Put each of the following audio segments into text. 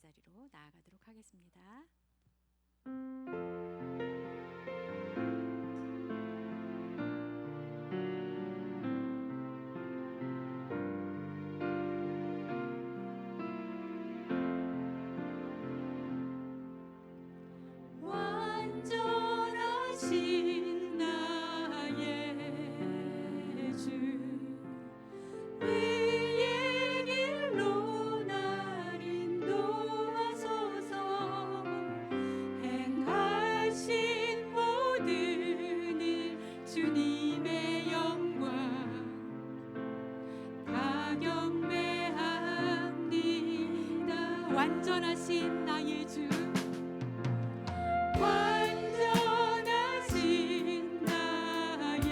자리로 나아가도록 하겠습니다. 완전하신 나의 주 의의 길로 날 인도하소서. 행하신 모든 일 주님의 영광 다 경배합니다. 완전하신 나의 주 완전하신 나의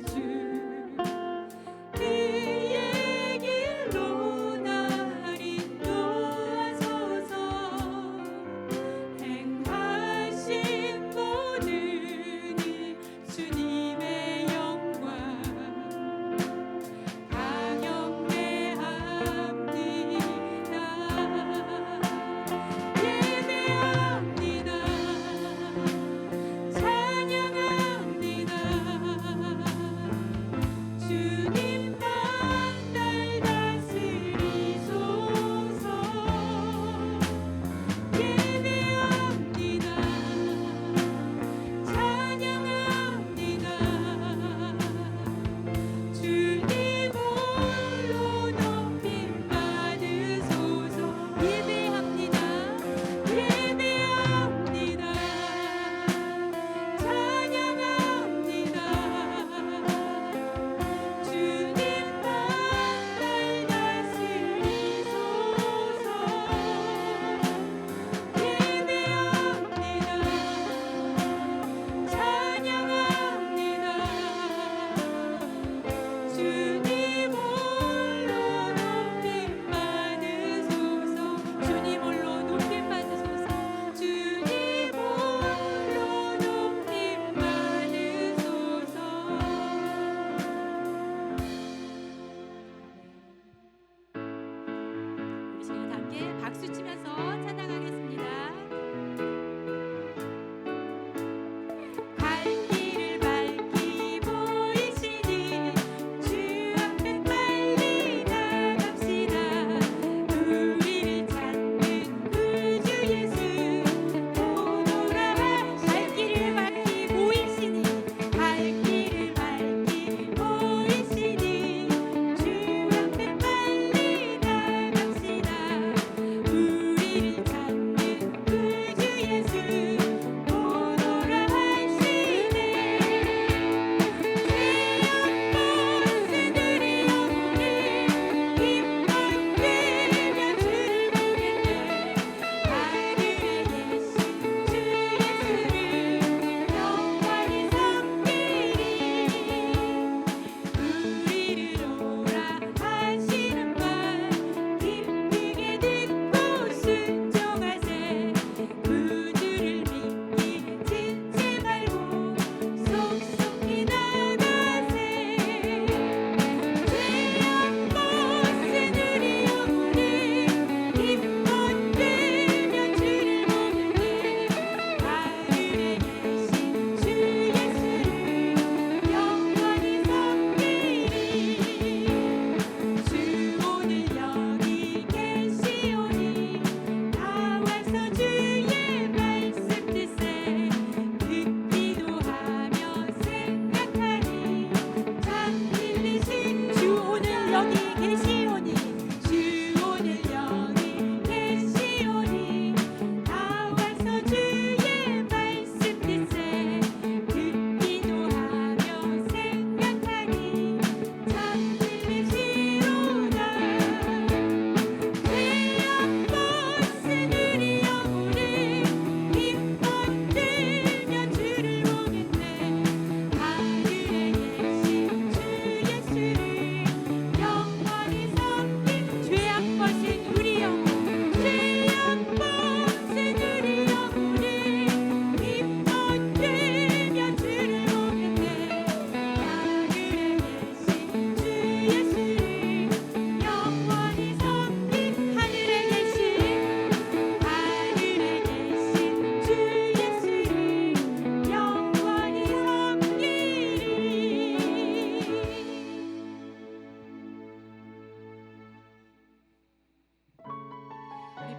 주 그의 길로 날 인도하소서. 행하신 모든 일 주님의 영광 다 경배합니다. 우리를 찾는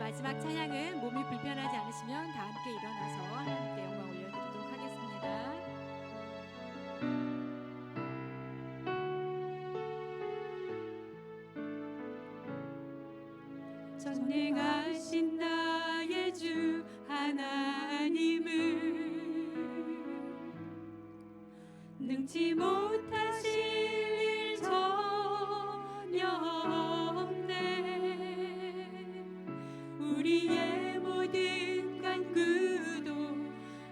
마지막 찬양은 몸이 불편하지 않으시면 다 함께 일어나서 하나님께 영광 올려드리도록 하겠습니다. 전능하신 나의 주 하나님을 능치 못하실 일 전혀 없네. 우리의 모든 간구도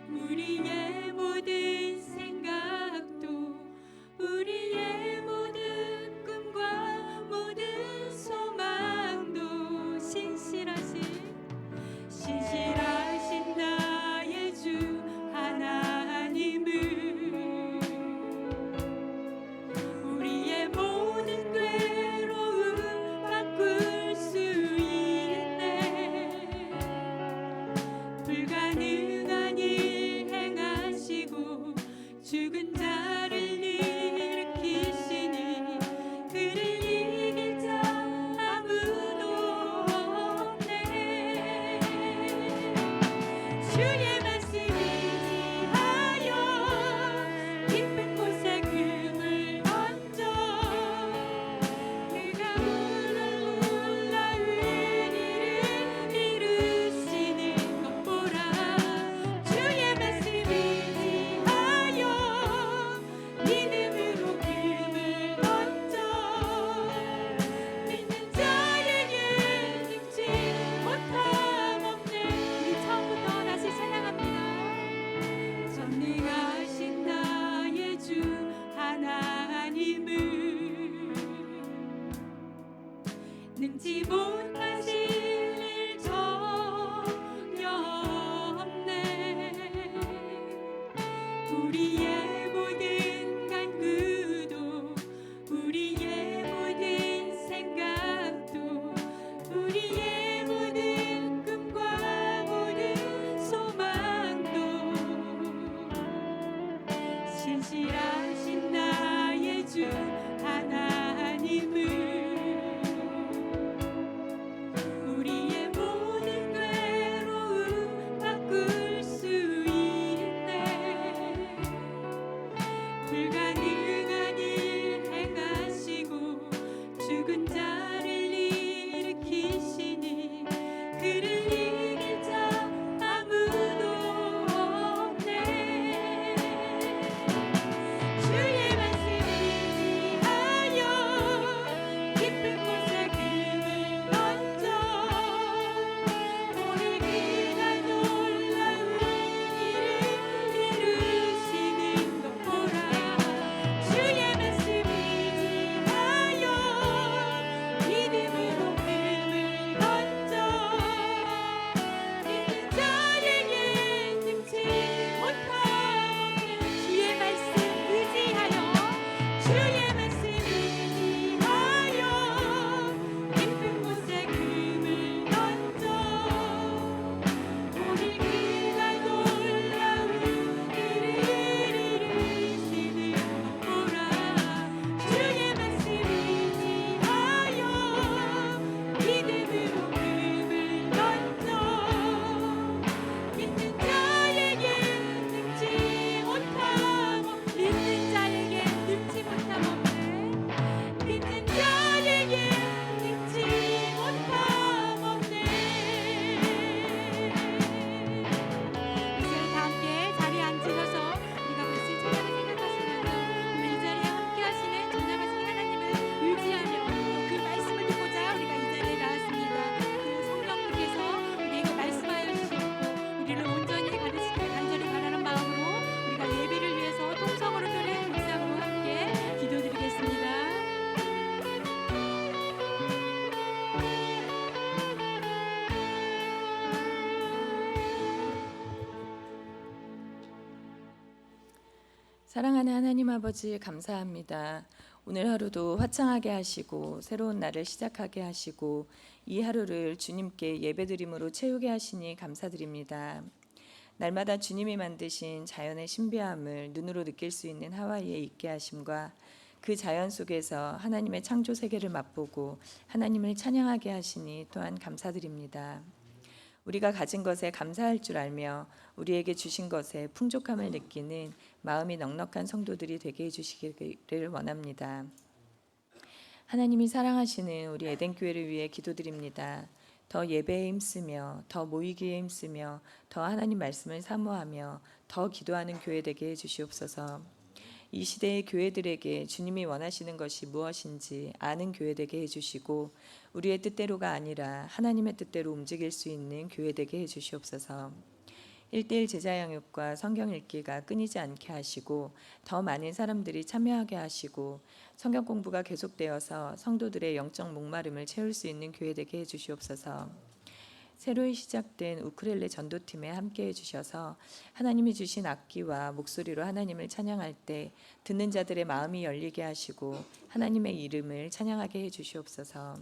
우리의 모든 생각도 우리의 모든 꿈과 모든 소망도 신실하신 나의 주 하나님을 우리의 모든 괴로움 바꿀 수 있네. 불가능한 일 행하시고 죽은 자를 일으키시니 그를 이길 자 아무도 없네. 주의 말씀 의지하여 깊은 곳에 금을 던져 그가 올라올 일을 이루시는 것 보라. 주의 말씀 의지하여 믿음으로 금을 던져 믿는 자에게 능치 못함 없네. 우리 처음부터 다시 찬양합니다. 전능하신 나의 주 하나님을 능치 못하실 일 전혀 없네. 우리의 모든 간구도 우리의 모든 생각도 우리의 모든 꿈과 모든 소망도 신실하신 나의 주 하나님을 우리의 모든 괴로움 바꿀 수 있네. 불가능한 일 행하시고 죽은 자를 일으키시니 그를 이길 자 아무도 없네. 주의 말씀 의지하여 깊은 곳에 금을 던져 오늘 그가 놀라운 일을 이루시는 것 보라. 주의 말씀 의지하여 믿음으로 금을 던져 믿는 자에게 능치 못함 없네. 주의 말씀 의지하여 주의 말씀 의지하여 깊은 곳에 금을 던져 오늘 그가 놀라운 일을 이루시는 것 보라. 주의 말씀 의지하여 믿음으로 금을 던져 믿는 자에게 능치 못함 믿는 자에게 능치 못함 없네. 믿는 자에게 능치 못함 없네. 이제 다 함께 자리에 앉으셔서 우리가 벌써 찬양을 생각하시면서 오늘 이 자리에 함께 하시는 전능하신 하나님을 의지하며 또 그 말씀을 듣고자 우리가 이 자리에 나왔습니다. 그 성령님께서 우리에게 말씀하여 주시고 우리를 온전히 가르치길 간절히 바라는 마음으로 우리가 예배를 위해서 통성으로 드린 묵상으로 함께 기도드리겠습니다. 사랑하는 하나님 아버지 감사합니다. 오늘 하루도 화창하게 하시고 새로운 날을 시작하게 하시고 이 하루를 주님께 예배드림으로 채우게 하시니 감사드립니다. 날마다 주님이 만드신 자연의 신비함을 눈으로 느낄 수 있는 하와이에 있게 하심과 그 자연 속에서 하나님의 창조 세계를 맛보고 하나님을 찬양하게 하시니 또한 감사드립니다. 우리가 가진 것에 감사할 줄 알며 우리에게 주신 것에 풍족함을 느끼는 마음이 넉넉한 성도들이 되게 해주시기를 원합니다. 하나님이 사랑하시는 우리 에덴 교회를 위해 기도드립니다. 더 예배에 힘쓰며 더 모이기에 힘쓰며 더 하나님 말씀을 사모하며 더 기도하는 교회 되게 해주시옵소서. 이 시대의 교회들에게 주님이 원하시는 것이 무엇인지 아는 교회 되게 해주시고 우리의 뜻대로가 아니라 하나님의 뜻대로 움직일 수 있는 교회 되게 해주시옵소서. 1:1 제자 양육과 성경 읽기가 끊이지 않게 하시고 더 많은 사람들이 참여하게 하시고 성경 공부가 계속되어서 성도들의 영적 목마름을 채울 수 있는 교회 되게 해주시옵소서. 새로이 시작된 우크렐레 전도팀에 함께 해주셔서 하나님이 주신 악기와 목소리로 하나님을 찬양할 때 듣는 자들의 마음이 열리게 하시고 하나님의 이름을 찬양하게 해주시옵소서.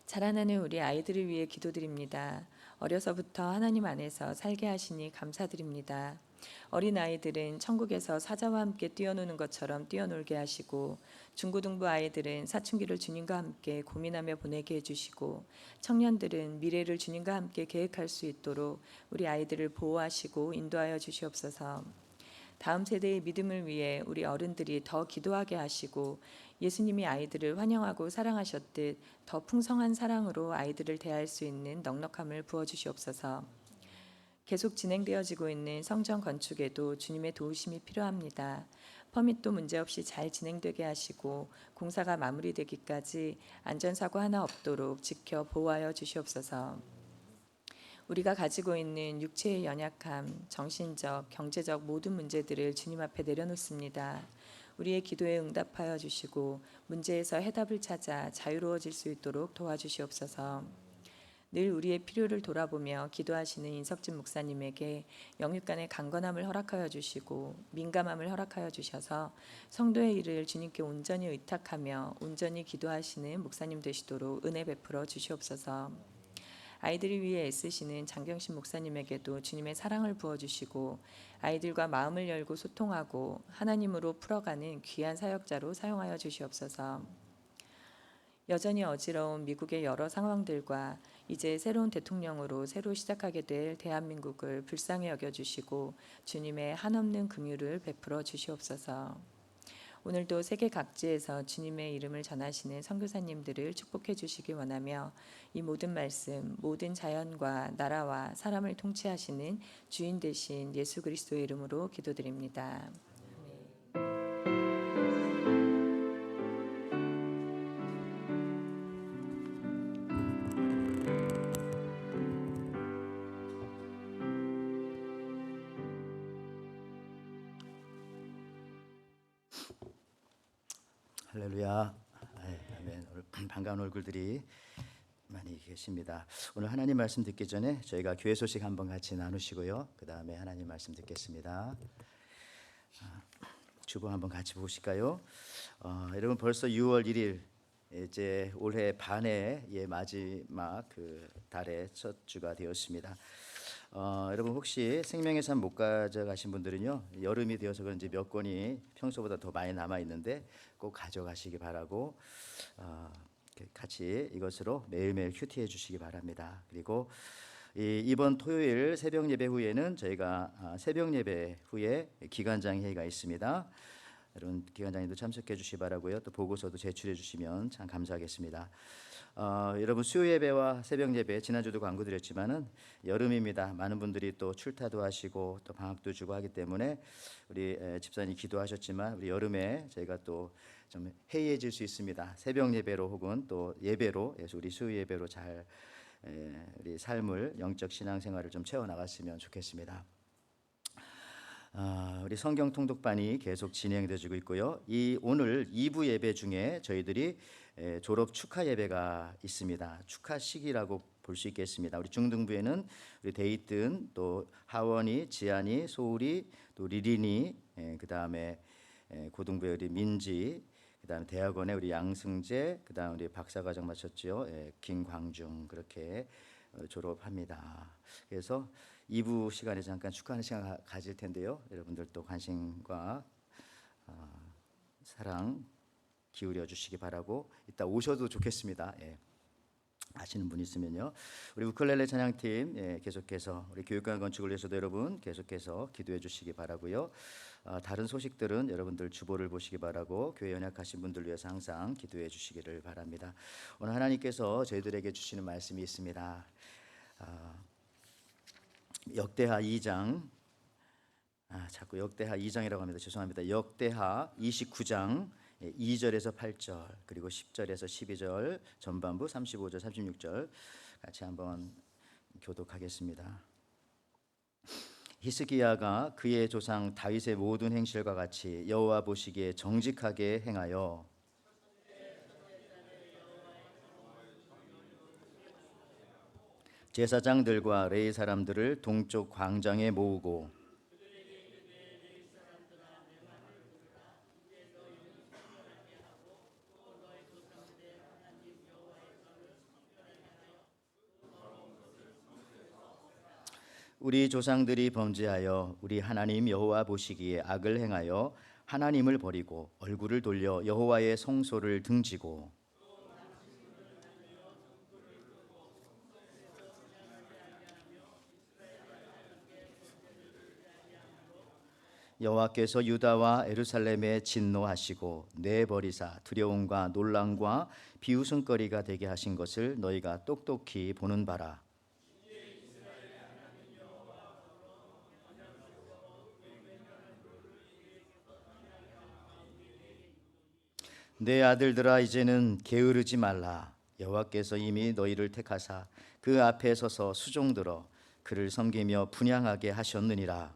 자라나는 우리 아이들을 위해 기도드립니다. 어려서부터 하나님 안에서 살게 하시니 감사드립니다. 어린 아이들은 천국에서 사자와 함께 뛰어노는 것처럼 뛰어놀게 하시고 중고등부 아이들은 사춘기를 주님과 함께 고민하며 보내게 해주시고 청년들은 미래를 주님과 함께 계획할 수 있도록 우리 아이들을 보호하시고 인도하여 주시옵소서. 다음 세대의 믿음을 위해 우리 어른들이 더 기도하게 하시고 예수님이 아이들을 환영하고 사랑하셨듯 더 풍성한 사랑으로 아이들을 대할 수 있는 넉넉함을 부어주시옵소서. 계속 진행되어지고 있는 성전 건축에도 주님의 도우심이 필요합니다. 퍼밋도 문제없이 잘 진행되게 하시고 공사가 마무리되기까지 안전사고 하나 없도록 지켜 보호하여 주시옵소서. 우리가 가지고 있는 육체의 연약함, 정신적, 경제적 모든 문제들을 주님 앞에 내려놓습니다. 우리의 기도에 응답하여 주시고 문제에서 해답을 찾아 자유로워질 수 있도록 도와주시옵소서. 늘 우리의 필요를 돌아보며 기도하시는 인석진 목사님에게 영육간의 강건함을 허락하여 주시고 민감함을 허락하여 주셔서 성도의 일을 주님께 온전히 의탁하며 온전히 기도하시는 목사님 되시도록 은혜 베풀어 주시옵소서. 아이들을 위해 애쓰시는 장경신 목사님에게도 주님의 사랑을 부어주시고 아이들과 마음을 열고 소통하고 하나님으로 풀어가는 귀한 사역자로 사용하여 주시옵소서. 여전히 어지러운 미국의 여러 상황들과 이제 새로운 대통령으로 새로 시작하게 될 대한민국을 불쌍히 여겨주시고 주님의 한없는 긍휼을 베풀어 주시옵소서. 오늘도 세계 각지에서 주님의 이름을 전하시는 선교사님들을 축복해 주시기 원하며 이 모든 말씀, 모든 자연과 나라와 사람을 통치하시는 주인 되신 예수 그리스도의 이름으로 기도드립니다. 할렐루야. 아멘. 오늘 반가운 얼굴들이 많이 계십니다. 오늘 하나님 말씀 듣기 전에 저희가 교회 소식 한번 같이 나누시고요. 그 다음에 하나님 말씀 듣겠습니다. 주보 한번 같이 보실까요? 여러분 벌써 6월 1일 이제 올해 반의 마지막 그 달의 첫 주가 되었습니다. 여러분 혹시 생명의 산 못 가져가신 분들은요, 여름이 되어서 그런지 몇 권이 평소보다 더 많이 남아 있는데 꼭 가져가시기 바라고 같이 이것으로 매일매일 큐티해 주시기 바랍니다. 그리고 이번 토요일 새벽 예배 후에는 저희가 새벽 예배 후에 기관장 회의가 있습니다. 여러분 기관장님도 참석해 주시기 바라고요. 또 보고서도 제출해 주시면 참 감사하겠습니다. 여러분 수요 예배와 새벽 예배 지난주도 광고 드렸지만은 여름입니다. 많은 분들이 또 출타도 하시고 또 방학도 주고 하기 때문에 우리 집사님 기도하셨지만 우리 여름에 저희가 또 좀 해이해질 수 있습니다. 새벽 예배로 혹은 또 예배로 우리 수요 예배로 잘 우리 삶을 영적 신앙생활을 좀 채워 나갔으면 좋겠습니다. 우리 성경 통독반이 계속 진행되어지고 있고요. 오늘 2부 예배 중에 저희들이 졸업 축하 예배가 있습니다. 축하식이라고 볼 수 있겠습니다. 우리 중등부에는 우리 데이튼, 또 하원이, 지안이, 소울이, 또 리린이, 그 다음에 고등부에 우리 민지, 그 다음에 대학원에 우리 양승재, 그 다음 우리 박사과정 마쳤죠. 김광중 그렇게 졸업합니다. 그래서 2부 시간에 잠깐 축하하는 시간 가질 텐데요. 여러분들도 관심과 사랑 기울여 주시기 바라고 이따 오셔도 좋겠습니다. 아시는 분 있으면요. 우리 우쿨렐레 찬양팀 계속해서 우리 교육관 건축을 위해서도 여러분 계속해서 기도해 주시기 바라고요. 다른 소식들은 여러분들 주보를 보시기 바라고 교회 연약하신 분들 위해서 항상 기도해 주시기를 바랍니다. 오늘 하나님께서 저희들에게 주시는 말씀이 있습니다. 역대하 2장 자꾸 역대하 2장이라고 합니다. 죄송합니다. 역대하 29장 2절에서 8절 그리고 10절에서 12절 전반부 35절 36절 같이 한번 교독하겠습니다. 히스기야가 그의 조상 다윗의 모든 행실과 같이 여호와 보시기에 정직하게 행하여 제사장들과 레위 사람들을 동쪽 광장에 모으고 우리 조상들이 범죄하여 우리 하나님 여호와 보시기에 악을 행하여 하나님을 버리고 얼굴을 돌려 여호와의 성소를 등지고 여호와께서 유다와 예루살렘에 진노하시고 내버리사 두려움과 놀람과 비웃음거리가 되게 하신 것을 너희가 똑똑히 보는 바라. 내 아들들아 이제는 게으르지 말라. 여호와께서 이미 너희를 택하사 그 앞에 서서 수종들어 그를 섬기며 분향하게 하셨느니라.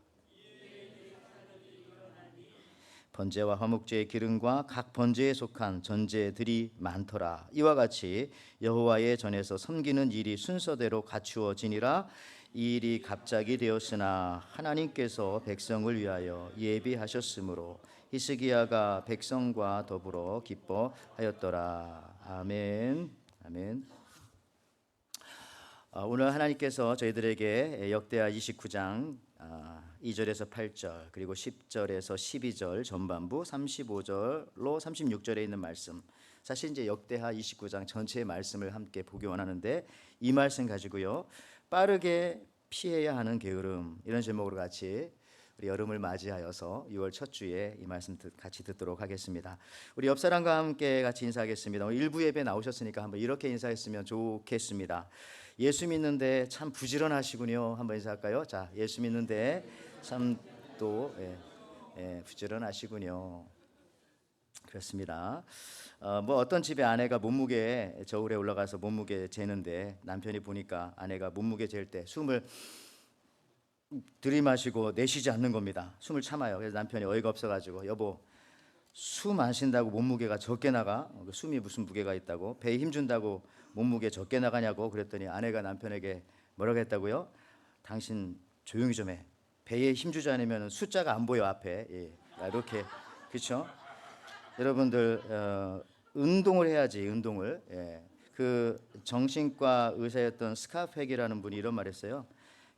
번제와 화목제의 기름과 각 번제에 속한 전제들이 많더라. 이와 같이 여호와의 전에서 섬기는 일이 순서대로 갖추어지니라. 이 일이 갑자기 되었으나 하나님께서 백성을 위하여 예비하셨으므로 히스기야가 백성과 더불어 기뻐하였더라. 아멘. 아멘. 오늘 하나님께서 저희들에게 역대하 29장 2절에서 8절 그리고 10절에서 12절 전반부 35절로 36절에 있는 말씀, 사실 이제 역대하 29장 전체의 말씀을 함께 보기 원하는데 이 말씀 가지고요, 빠르게 피해야 하는 게으름, 이런 제목으로 같이 우리 여름을 맞이하여서 6월 첫 주에 이 말씀 같이 듣도록 하겠습니다. 우리 옆 사람과 함께 같이 인사하겠습니다. 오늘 일부 예배 나오셨으니까 한번 이렇게 인사했으면 좋겠습니다. 예수 믿는데 참 부지런하시군요. 한번 인사할까요? 자, 예수 믿는데 참 또 부지런하시군요. 그렇습니다. 뭐 어떤 집에 아내가 몸무게 저울에 올라가서 몸무게 재는데 남편이 보니까 아내가 몸무게 잴 때 숨을 들이마시고 내쉬지 않는 겁니다. 숨을 참아요. 그래서 남편이 어이가 없어가지고 여보, 숨 안 쉰다고 몸무게가 적게 나가? 숨이 무슨 무게가 있다고? 배에 힘 준다고 몸무게 적게 나가냐고 그랬더니 아내가 남편에게 뭐라고 했다고요? 당신 조용히 좀 해. 배에 힘 주지 않으면 숫자가 안 보여 앞에. 이렇게 그렇죠? 여러분들 운동을 해야지, 운동을. 그 정신과 의사였던 스카펙이라는 분이 이런 말했어요.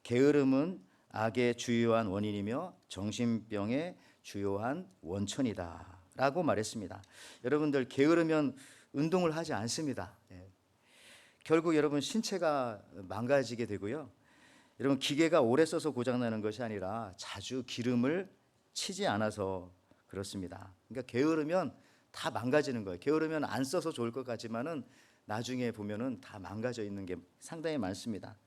게으름은 악의 주요한 원인이며 정신병의 주요한 원천이다라고 말했습니다. 여러분들 게으르면 운동을 하지 않습니다. 결국 여러분 신체가 망가지게 되고요. 여러분 기계가 오래 써서 고장나는 것이 아니라 자주 기름을 치지 않아서 그렇습니다. 그러니까 게으르면 다 망가지는 거예요. 게으르면 안 써서 좋을 것 같지만은 나중에 보면은 다 망가져 있는 게 상당히 많습니다.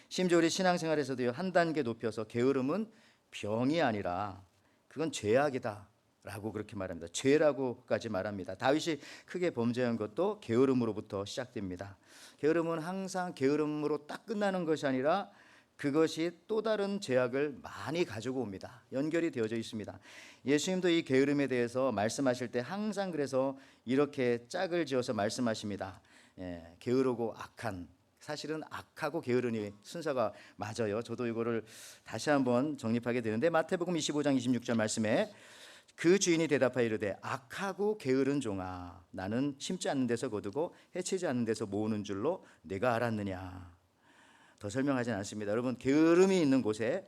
심지어 우리 신앙생활에서도요, 한 단계 높여서 게으름은 병이 아니라 그건 죄악이다라고 그렇게 말합니다. 죄라고까지 말합니다. 다윗이 크게 범죄한 것도 게으름으로부터 시작됩니다. 게으름은 항상 게으름으로 딱 끝나는 것이 아니라 그것이 또 다른 죄악을 많이 가지고 옵니다. 연결이 되어져 있습니다. 예수님도 이 게으름에 대해서 말씀하실 때 항상 그래서 이렇게 짝을 지어서 말씀하십니다. 게으르고 악한, 사실은 악하고 게으르니 순서가 맞아요. 저도 이거를 다시 한번 정립하게 되는데 마태복음 25장 26절 말씀에 그 주인이 대답하여 이르되 악하고 게으른 종아, 나는 심지 않는 데서 거두고 해치지 않는 데서 모으는 줄로 내가 알았느냐. 더 설명하진 않습니다. 여러분, 게으름이 있는 곳에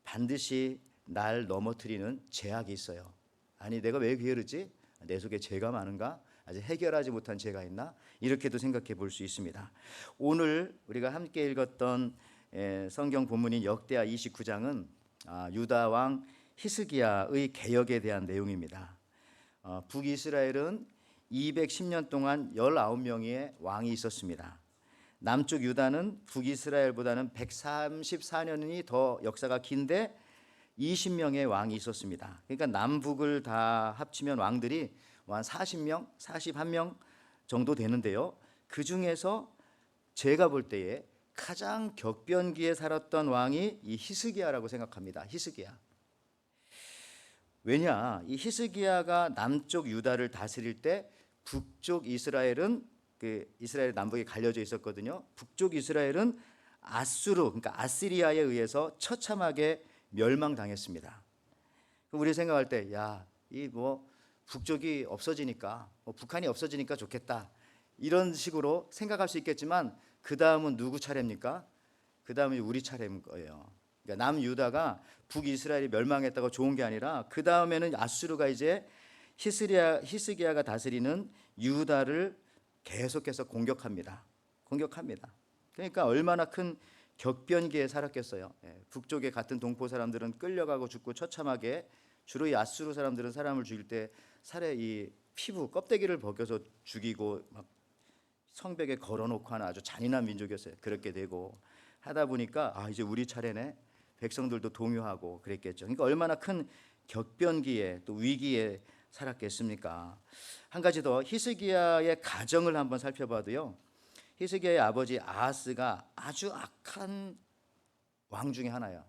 반드시 날 넘어뜨리는 죄악이 있어요. 아니 내가 왜 게으르지? 내 속에 죄가 많은가? 아직 해결하지 못한 죄가 있나? 이렇게도 생각해 볼 수 있습니다. 오늘 우리가 함께 읽었던 성경 본문인 역대하 29장은 유다 왕 히스기야의 개혁에 대한 내용입니다. 북이스라엘은 210년 동안 19명의 왕이 있었습니다. 남쪽 유다는 북이스라엘보다는 134년이 더 역사가 긴데 20명의 왕이 있었습니다. 그러니까 남북을 다 합치면 왕들이 한 40명, 41명 정도 되는데요. 그 중에서 제가 볼 때에 가장 격변기에 살았던 왕이 이 히스기야라고 생각합니다. 히스기야. 왜냐? 이 히스기야가 남쪽 유다를 다스릴 때 북쪽 이스라엘은 이스라엘 남북이 갈려져 있었거든요. 북쪽 이스라엘은 아수르, 그러니까 아시리아에 의해서 처참하게 멸망당했습니다. 우리 생각할 때, 이 북쪽이 없어지니까, 북한이 없어지니까 좋겠다. 이런 식으로 생각할 수 있겠지만 그 다음은 누구 차례입니까? 그 다음은 우리 차례인 거예요. 그러니까 남유다가 북이스라엘이 멸망했다고 좋은 게 아니라 그 다음에는 아수르가 이제 히스기야가 다스리는 유다를 계속해서 공격합니다. 그러니까 얼마나 큰 격변기에 살았겠어요. 북쪽의 같은 동포 사람들은 끌려가고 죽고 처참하게, 주로 이 아수르 사람들은 사람을 죽일 때 살에 이 피부 껍데기를 벗겨서 죽이고 막 성벽에 걸어놓고 하는 아주 잔인한 민족이었어요. 그렇게 되고 하다 보니까 이제 우리 차례네. 백성들도 동요하고 그랬겠죠. 그러니까 얼마나 큰 격변기에 또 위기에 살았겠습니까? 한 가지 더 히스기야의 가정을 한번 살펴봐도요. 히스기야의 아버지 아하스가 아주 악한 왕 중에 하나야.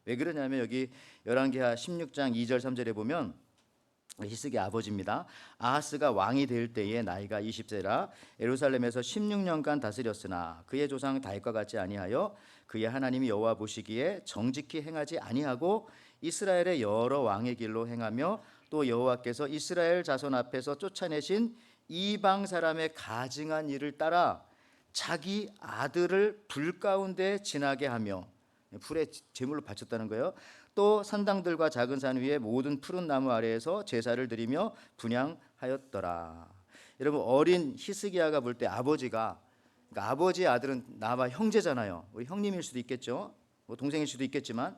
왜 그러냐면 여기 열왕기하 16장 2절 3절에 보면 히스기야 아버지입니다. 아하스가 왕이 될 때에 나이가 20세라 예루살렘에서 16년간 다스렸으나 그의 조상 다윗과 같지 아니하여 그의 하나님이 여호와 보시기에 정직히 행하지 아니하고 이스라엘의 여러 왕의 길로 행하며 또 여호와께서 이스라엘 자손 앞에서 쫓아내신 이방 사람의 가증한 일을 따라 자기 아들을 불 가운데 지나게 하며, 불에 제물로 바쳤다는 거예요. 또 산당들과 작은 산 위에 모든 푸른 나무 아래에서 제사를 드리며 분향하였더라. 여러분, 어린 히스기야가 볼 때 아버지가, 그러니까 아버지의 아들은 나와 형제잖아요. 우리 형님일 수도 있겠죠. 동생일 수도 있겠지만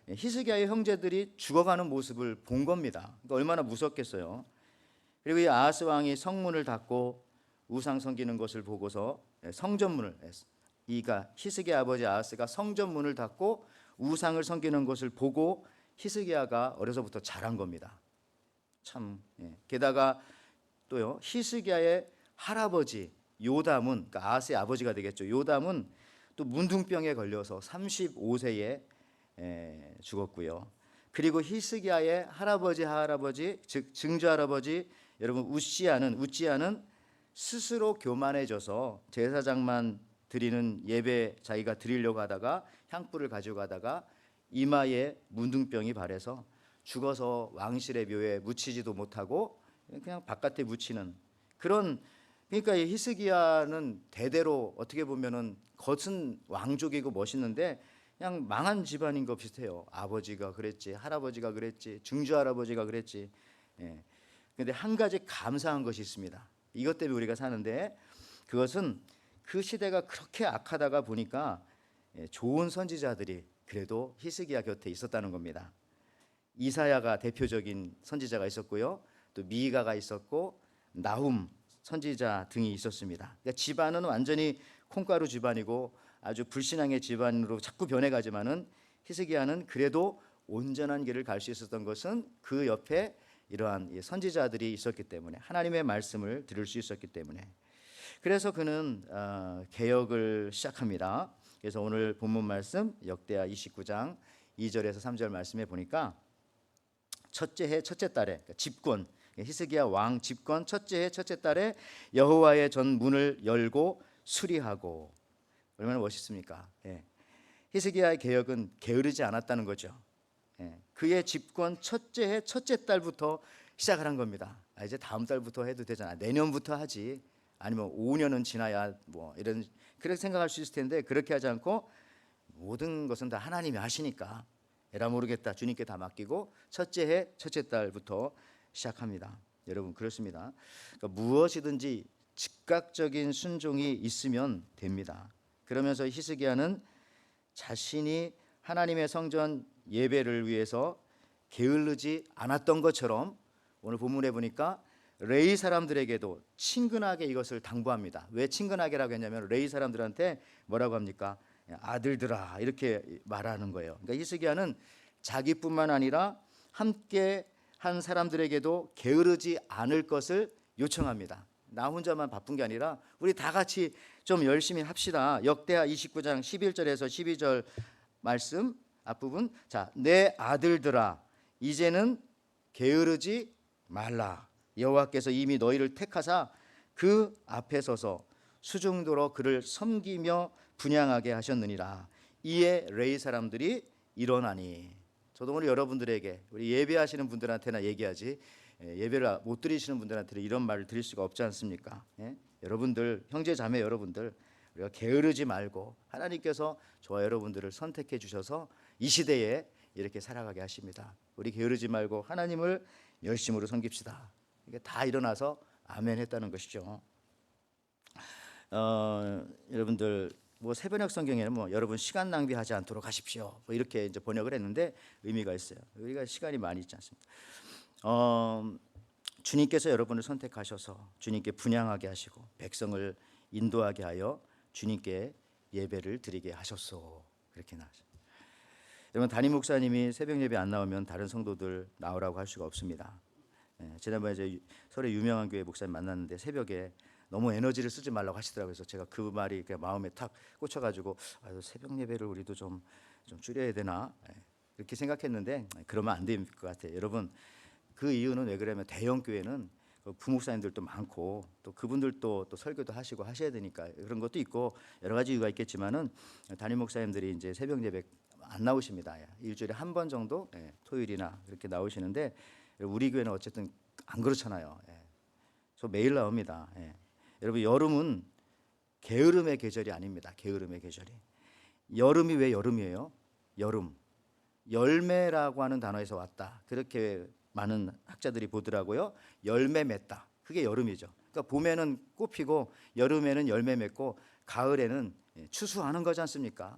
히스기야의 형제들이 죽어가는 모습을 본 겁니다. 그러니까 얼마나 무섭겠어요. 그리고 이 아하스 왕이 성문을 닫고 우상 섬기는 것을 보고서 성전문을, 그러니까 히스기야 아버지 아하스가 성전문을 닫고 우상을 섬기는 것을 보고 히스기야가 어려서부터 자란 겁니다. 참. 게다가 또요, 히스기야의 할아버지 요담은, 그러니까 아하스의 아버지가 되겠죠. 요담은 또 문둥병에 걸려서 35세에 죽었고요. 그리고 히스기야의 할아버지, 즉 증조 할아버지 여러분 우찌야는 스스로 교만해져서 제사장만 드리는 예배 자기가 드리려고 하다가 향불을 가지고 가다가 이마에 문둥병이 발해서 죽어서 왕실의 묘에 묻히지도 못하고 그냥 바깥에 묻히는 그런. 그러니까 이 히스기야는 대대로 어떻게 보면은 겉은 왕족이고 멋있는데 그냥 망한 집안인 것 비슷해요. 아버지가 그랬지, 할아버지가 그랬지, 증조 할아버지가 그랬지. 그런데 한 가지 감사한 것이 있습니다. 이것 때문에 우리가 사는데, 그것은 그 시대가 그렇게 악하다가 보니까 좋은 선지자들이 그래도 히스기야 곁에 있었다는 겁니다. 이사야가 대표적인 선지자가 있었고요, 또 미가가 있었고 나훔 선지자 등이 있었습니다. 그러니까 집안은 완전히 콩가루 집안이고 아주 불신앙의 집안으로 자꾸 변해가지만은 히스기야는 그래도 온전한 길을 갈 수 있었던 것은 그 옆에 이러한 선지자들이 있었기 때문에, 하나님의 말씀을 들을 수 있었기 때문에. 그래서 그는 개혁을 시작합니다. 그래서 오늘 본문 말씀 역대하 29장 2절에서 3절 말씀에 보니까 첫째 해 첫째 달에, 그러니까 집권, 히스기야 왕 집권 첫째 해 첫째 달에 여호와의 전 문을 열고 수리하고. 얼마나 멋있습니까? 히스기야의 개혁은 게으르지 않았다는 거죠. 그의 집권 첫째 해 첫째 달부터 시작을 한 겁니다. 이제 다음 달부터 해도 되잖아, 내년부터 하지, 아니면 5년은 지나야 뭐 이런, 그렇게 생각할 수 있을 텐데 그렇게 하지 않고 모든 것은 다 하나님이 하시니까 에라 모르겠다, 주님께 다 맡기고 첫째 해 첫째 달부터 시작합니다. 여러분 그렇습니다. 그러니까 무엇이든지 즉각적인 순종이 있으면 됩니다. 그러면서 히스기야는 자신이 하나님의 성전 예배를 위해서 게을르지 않았던 것처럼 오늘 본문에 보니까 레위 사람들에게도 친근하게 이것을 당부합니다. 왜 친근하게라고 했냐면 레위 사람들한테 뭐라고 합니까? 아들들아 이렇게 말하는 거예요. 그러니까 히스기야는 자기뿐만 아니라 함께 한 사람들에게도 게으르지 않을 것을 요청합니다. 나 혼자만 바쁜 게 아니라 우리 다 같이 좀 열심히 합시다. 역대하 29장 11절에서 12절 말씀 앞부분, 자, 내 아들들아 이제는 게으르지 말라. 여호와께서 이미 너희를 택하사 그 앞에 서서 수중도로 그를 섬기며 분향하게 하셨느니라. 이에 레위 사람들이 일어나니. 저도 오늘 여러분들에게 우리 예배하시는 분들한테나 얘기하지 예배를 못 드리시는 분들한테는 이런 말을 드릴 수가 없지 않습니까? 예? 여러분들 형제 자매 여러분들 우리가 게으르지 말고 하나님께서 저와 여러분들을 선택해 주셔서 이 시대에 이렇게 살아가게 하십니다. 우리 게으르지 말고 하나님을 열심으로 섬깁시다. 이게 다 일어나서 아멘 했다는 것이죠. 여러분들 뭐 새번역 성경에는 뭐 여러분 시간 낭비하지 않도록 하십시오. 뭐 이렇게 이제 번역을 했는데 의미가 있어요. 우리가 시간이 많이 있지 않습니까? 주님께서 여러분을 선택하셔서 주님께 분향하게 하시고 백성을 인도하게 하여 주님께 예배를 드리게 하셨소. 그렇게 나왔어요. 여러분 담임 목사님이 새벽 예배 안 나오면 다른 성도들 나오라고 할 수가 없습니다. 지난번에 이제 서울의 유명한 교회 목사님 만났는데 새벽에 너무 에너지를 쓰지 말라고 하시더라고요. 그래서 제가 그 말이 그냥 마음에 탁 꽂혀가지고 새벽 예배를 우리도 좀 줄여야 되나 이렇게 생각했는데 그러면 안 될 것 같아요. 여러분 그 이유는 왜 그러냐면 대형 교회는 부목사님들도 많고 또 그분들도 또 설교도 하시고 하셔야 되니까 그런 것도 있고 여러 가지 이유가 있겠지만은 담임 목사님들이 이제 새벽 예배 안 나오십니다. 일주일에 한 번 정도 토요일이나 이렇게 나오시는데 우리 교회는 어쨌든 안 그렇잖아요. 저 매일 나옵니다. 여러분 여름은 게으름의 계절이 아닙니다. 게으름의 계절이. 여름이 왜 여름이에요? 여름. 열매라고 하는 단어에서 왔다. 그렇게 많은 학자들이 보더라고요. 열매 맺다. 그게 여름이죠. 그러니까 봄에는 꽃 피고 여름에는 열매 맺고 가을에는 추수하는 거지 않습니까?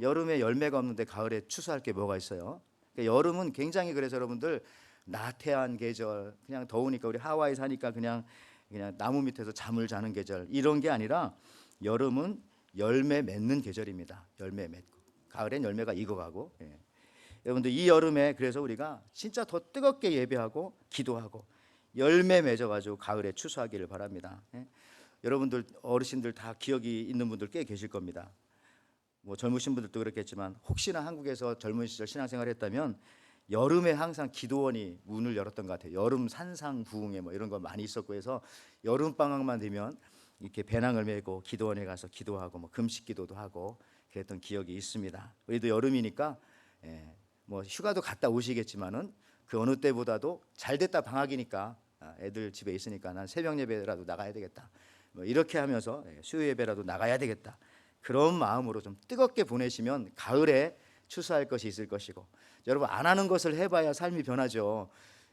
여름에 열매가 없는데 가을에 추수할 게 뭐가 있어요? 그러니까 여름은 굉장히 그래서 여러분들 나태한 계절, 그냥 더우니까 우리 하와이 사니까 그냥 나무 밑에서 잠을 자는 계절 이런 게 아니라 여름은 열매 맺는 계절입니다. 열매 맺고 가을엔 열매가 익어가고. 여러분들 이 여름에 그래서 우리가 진짜 더 뜨겁게 예배하고 기도하고 열매 맺어가지고 가을에 추수하기를 바랍니다. 여러분들 어르신들 다 기억이 있는 분들 꽤 계실 겁니다. 뭐 젊으신 분들도 그렇겠지만 혹시나 한국에서 젊은 시절 신앙생활했다면 여름에 항상 기도원이 문을 열었던 것 같아요. 여름 산상부흥회 뭐 이런 거 많이 있었고 해서 여름 방학만 되면 이렇게 배낭을 메고 기도원에 가서 기도하고 뭐 금식 기도도 하고 그랬던 기억이 있습니다. 우리도 여름이니까 뭐 휴가도 갔다 오시겠지만은 그 어느 때보다도 잘 됐다 방학이니까 애들 집에 있으니까 난 새벽 예배라도 나가야 되겠다. 뭐 이렇게 하면서 수요 예배라도 나가야 되겠다. 그런 마음으로 좀 뜨겁게 보내시면 가을에 추수할 것이 있을 것이고 여러분 안 하는 것을 해봐야 삶이 변하죠.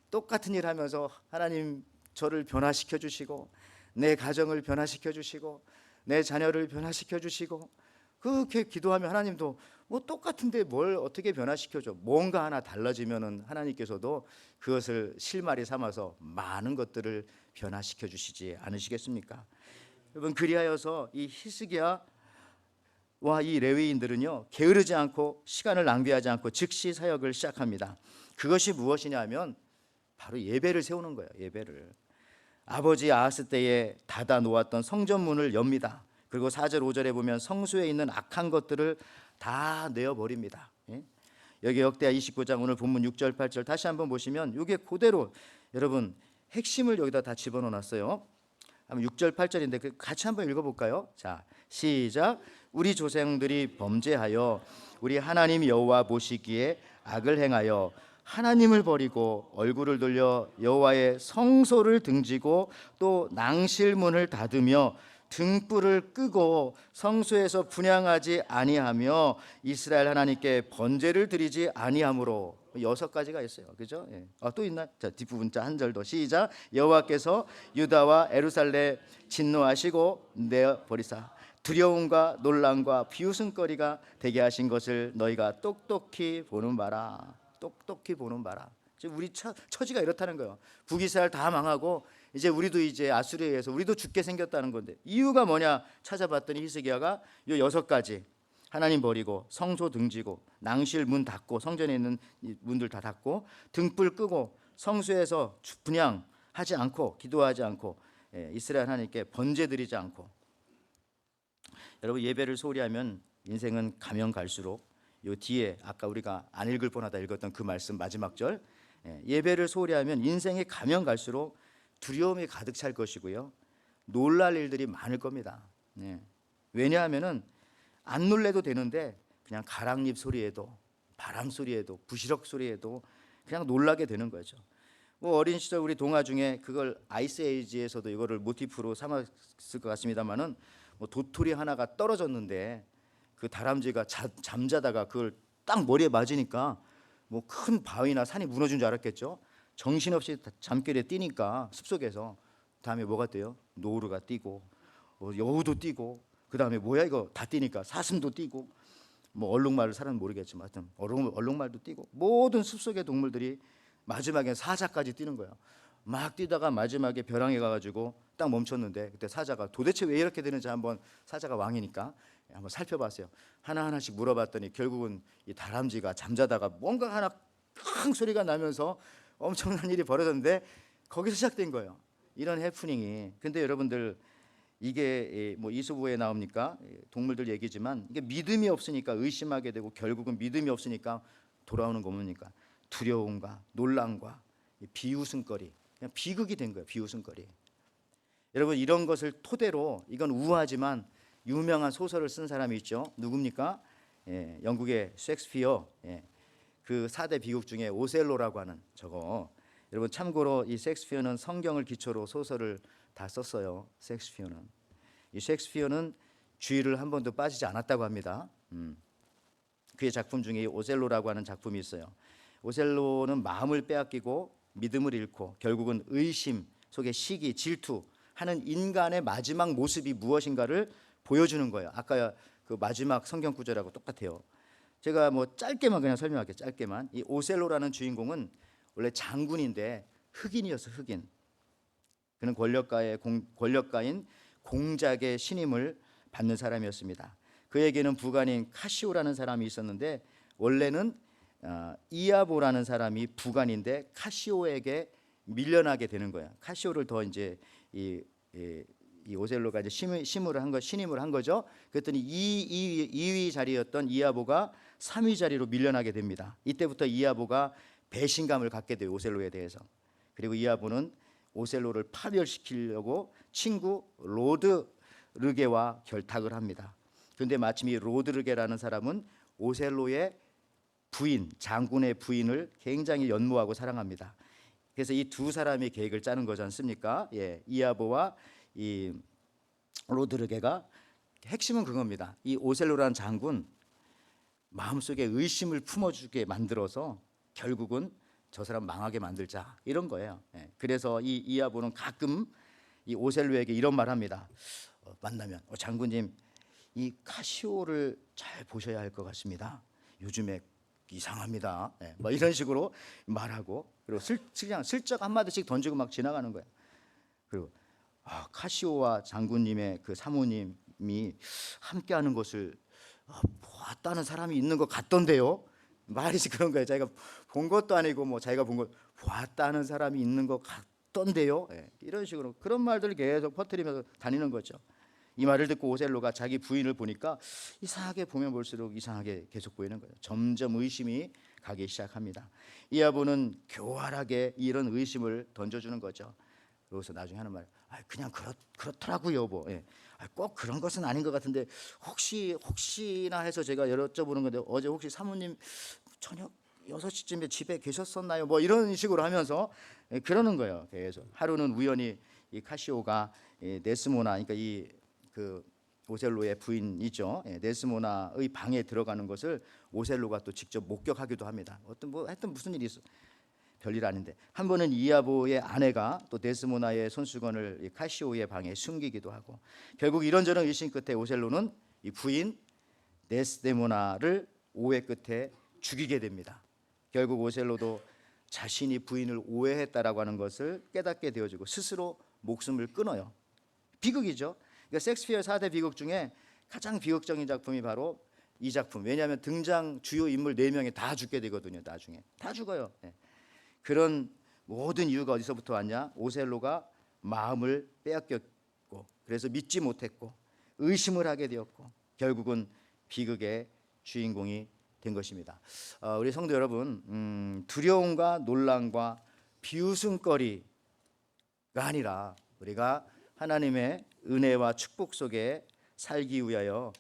똑같은 일 하면서 하나님 저를 변화시켜 주시고 내 가정을 변화시켜 주시고 내 자녀를 변화시켜 주시고 그렇게 기도하면 하나님도 뭐 똑같은데 뭘 어떻게 변화시켜줘. 뭔가 하나 달라지면은 하나님께서도 그것을 실마리 삼아서 많은 것들을 변화시켜 주시지 않으시겠습니까? 여러분 그리하여서 이 히스기야와 이 레위인들은요 게으르지 않고 시간을 낭비하지 않고 즉시 사역을 시작합니다. 그것이 무엇이냐 하면 바로 예배를 세우는 거예요. 예배를 아버지 아하스 때에 닫아 놓았던 성전문을 엽니다. 그리고 4절 5절에 보면 성소에 있는 악한 것들을 다 내어버립니다. 여기 역대하 29장 오늘 본문 6절 8절 다시 한번 보시면 이게 그대로 여러분 핵심을 여기다 다 집어넣어놨어요. 6절 8절인데 같이 한번 읽어볼까요? 자 시작. 우리 조상들이 범죄하여 우리 하나님 여호와 보시기에 악을 행하여 하나님을 버리고 얼굴을 돌려 여호와의 성소를 등지고 또 낭실문을 닫으며 등불을 끄고 성소에서 분향하지 아니하며 이스라엘 하나님께 번제를 드리지 아니하므로 6가지가 있어요. 그죠? 예. 또 있나? 자, 뒷부분 한 절 더 시작. 여호와께서 유다와 예루살렘 진노하시고 내어 버리사 두려움과 놀람과 비웃음거리가 되게 하신 것을 너희가 똑똑히 보는 바라. 똑똑히 보는 바라. 지금 우리 처지가 이렇다는 거예요. 북이스라엘 다 망하고 이제 우리도 이제 아수르에 의해서 우리도 죽게 생겼다는 건데 이유가 뭐냐 찾아봤더니 히스기야가 요 6가지 하나님 버리고 성소 등지고 낭실 문 닫고 성전에 있는 문들 다 닫고 등불 끄고 성소에서 분향하지 않고 기도하지 않고 이스라엘 하나님께 번제 드리지 않고. 여러분 예배를 소홀히 하면 인생은 가면 갈수록 요 뒤에 아까 우리가 안 읽을 뻔하다 읽었던 그 말씀 마지막 절 예배를 소홀히 하면 인생이 가면 갈수록 두려움이 가득 찰 것이고요. 놀랄 일들이 많을 겁니다. 왜냐하면은 안 놀래도 되는데 그냥 가랑잎 소리에도 바람 소리에도 부시럭 소리에도 그냥 놀라게 되는 거죠. 뭐 어린 시절 우리 동화 중에 그걸 아이스 에이지에서도 이거를 모티프로 삼았을 것 같습니다만은 뭐 도토리 하나가 떨어졌는데 그 다람쥐가 잠자다가 그걸 딱 머리에 맞으니까 뭐 큰 바위나 산이 무너진 줄 알았겠죠. 정신없이 잠결에 뛰니까 숲속에서 다음에 뭐가 뛰어요? 노루가 뛰고 여우도 뛰고 그 다음에 뭐야 이거 다 뛰니까 사슴도 뛰고 뭐 얼룩말을 사람은 모르겠지만 하여튼 얼룩말도 뛰고 모든 숲속의 동물들이 마지막에 사자까지 뛰는 거예요. 막 뛰다가 마지막에 벼랑에 가가지고 딱 멈췄는데 그때 사자가 도대체 왜 이렇게 되는지 한번 사자가 왕이니까 한번 살펴봤어요. 하나하나씩 물어봤더니 결국은 이 다람쥐가 잠자다가 뭔가 하나 큰 소리가 나면서 엄청난 일이 벌어졌는데 거기서 시작된 거예요. 이런 해프닝이. 근데 여러분들 이게 뭐 이수부에 나옵니까? 동물들 얘기지만 이게 믿음이 없으니까 의심하게 되고 결국은 믿음이 없으니까 돌아오는 거 뭡니까? 두려움과 놀람과 비웃음거리. 그냥 비극이 된 거예요. 비웃음거리. 여러분 이런 것을 토대로 이건 우아하지만 유명한 소설을 쓴 사람이 있죠. 누굽니까? 영국의 셰익스피어. 그 4대 비극 중에 오셀로라고 하는 저거. 여러분 참고로 이 셰익스피어는 성경을 기초로 소설을 다 썼어요. 셰익스피어는. 이 셰익스피어는 주의를 한 번도 빠지지 않았다고 합니다. 그의 작품 중에 오셀로라고 하는 작품이 있어요. 오셀로는 마음을 빼앗기고 믿음을 잃고 결국은 의심 속에 시기, 질투하는 인간의 마지막 모습이 무엇인가를 보여주는 거예요. 아까 그 마지막 성경 구절하고 똑같아요. 제가 뭐 짧게만 그냥 설명할게요. 짧게만. 이 오셀로라는 주인공은 원래 장군인데 흑인이었어. 흑인. 그는 권력가인 공작의 신임을 받는 사람이었습니다. 그에게는 부관인 카시오라는 사람이 있었는데 원래는 이아보라는 사람이 부관인데 카시오에게 밀려나게 되는 거야. 카시오를 더 이제 이 오셀로가 이제 신임을 한 거죠. 그랬더니 2위 자리였던 이아보가 3위 자리로 밀려나게 됩니다. 이때부터 이아보가 배신감을 갖게 돼요. 오셀로에 대해서. 그리고 이아보는 오셀로를 파멸시키려고 친구 로드르게와 결탁을 합니다. 그런데 마침 이 로드르게라는 사람은 오셀로의 부인, 장군의 부인을 굉장히 연모하고 사랑합니다. 그래서 이 두 사람이 계획을 짜는 거지 않습니까? 이아보와 이 로드르게가 핵심은 그겁니다. 이 오셀로라는 장군 마음속에 의심을 품어주게 만들어서 결국은 저 사람 망하게 만들자 이런 거예요. 그래서 이 이아보는 가끔 이 오셀로에게 이런 말합니다. 만나면 장군님 이 카시오를 잘 보셔야 할 것 같습니다. 요즘에 이상합니다. 뭐 이런 식으로 말하고 그리고 그냥 슬쩍 한마디씩 던지고 막 지나가는 거예요. 그리고 카시오와 장군님의 그 사모님이 함께하는 것을 보았다는 사람이 있는 것 같던데요. 말이 그런 거예요. 자기가 본 것도 아니고 뭐 자기가 본 거 보았다는 사람이 있는 것 같던데요. 이런 식으로 그런 말들을 계속 퍼뜨리면서 다니는 거죠. 이 말을 듣고 오셀로가 자기 부인을 보니까 이상하게 보면 볼수록 이상하게 계속 보이는 거예요. 점점 의심이 가기 시작합니다. 이아보는 교활하게 이런 의심을 던져주는 거죠. 그래서 나중에 하는 말, 그냥 그렇더라고요, 여보. 꼭 그런 것은 아닌 것 같은데 혹시나 해서 제가 여쭤보는 건데 어제 혹시 사모님 저녁 6시쯤에 집에 계셨었나요? 뭐 이런 식으로 하면서 그러는 거예요. 계속 하루는 우연히 이 카시오가 데스모나, 그러니까 이 그 오셀로의 부인이죠. 데스모나의 방에 들어가는 것을 오셀로가 또 직접 목격하기도 합니다. 하여튼 무슨 일이 있어. 별일 아닌데 한 번은 이아보의 아내가 또 데스모나의 손수건을 카시오의 방에 숨기기도 하고 결국 이런저런 의심 끝에 오셀로는 이 부인 데스데모나를 오해 끝에 죽이게 됩니다. 결국 오셀로도 자신이 부인을 오해했다라고 하는 것을 깨닫게 되어지고 스스로 목숨을 끊어요. 비극이죠. 그러니까 셰익스피어 4대 비극 중에 가장 비극적인 작품이 바로 이 작품. 왜냐하면 등장 주요 인물 4명이 다 죽게 되거든요. 나중에 다 죽어요. 그런 모든 이유가 어디서부터 왔냐? 오셀로가 마음을 빼앗겼고 그래서 믿지 못했고 의심을 하게 되었고 결국은 비극의 주인공이 된 것입니다. 우리 성도 여러분, 두려움과 놀람과 비웃음거리가 아니라 우리가 하나님의 은혜와 축복 속에 살기 위하여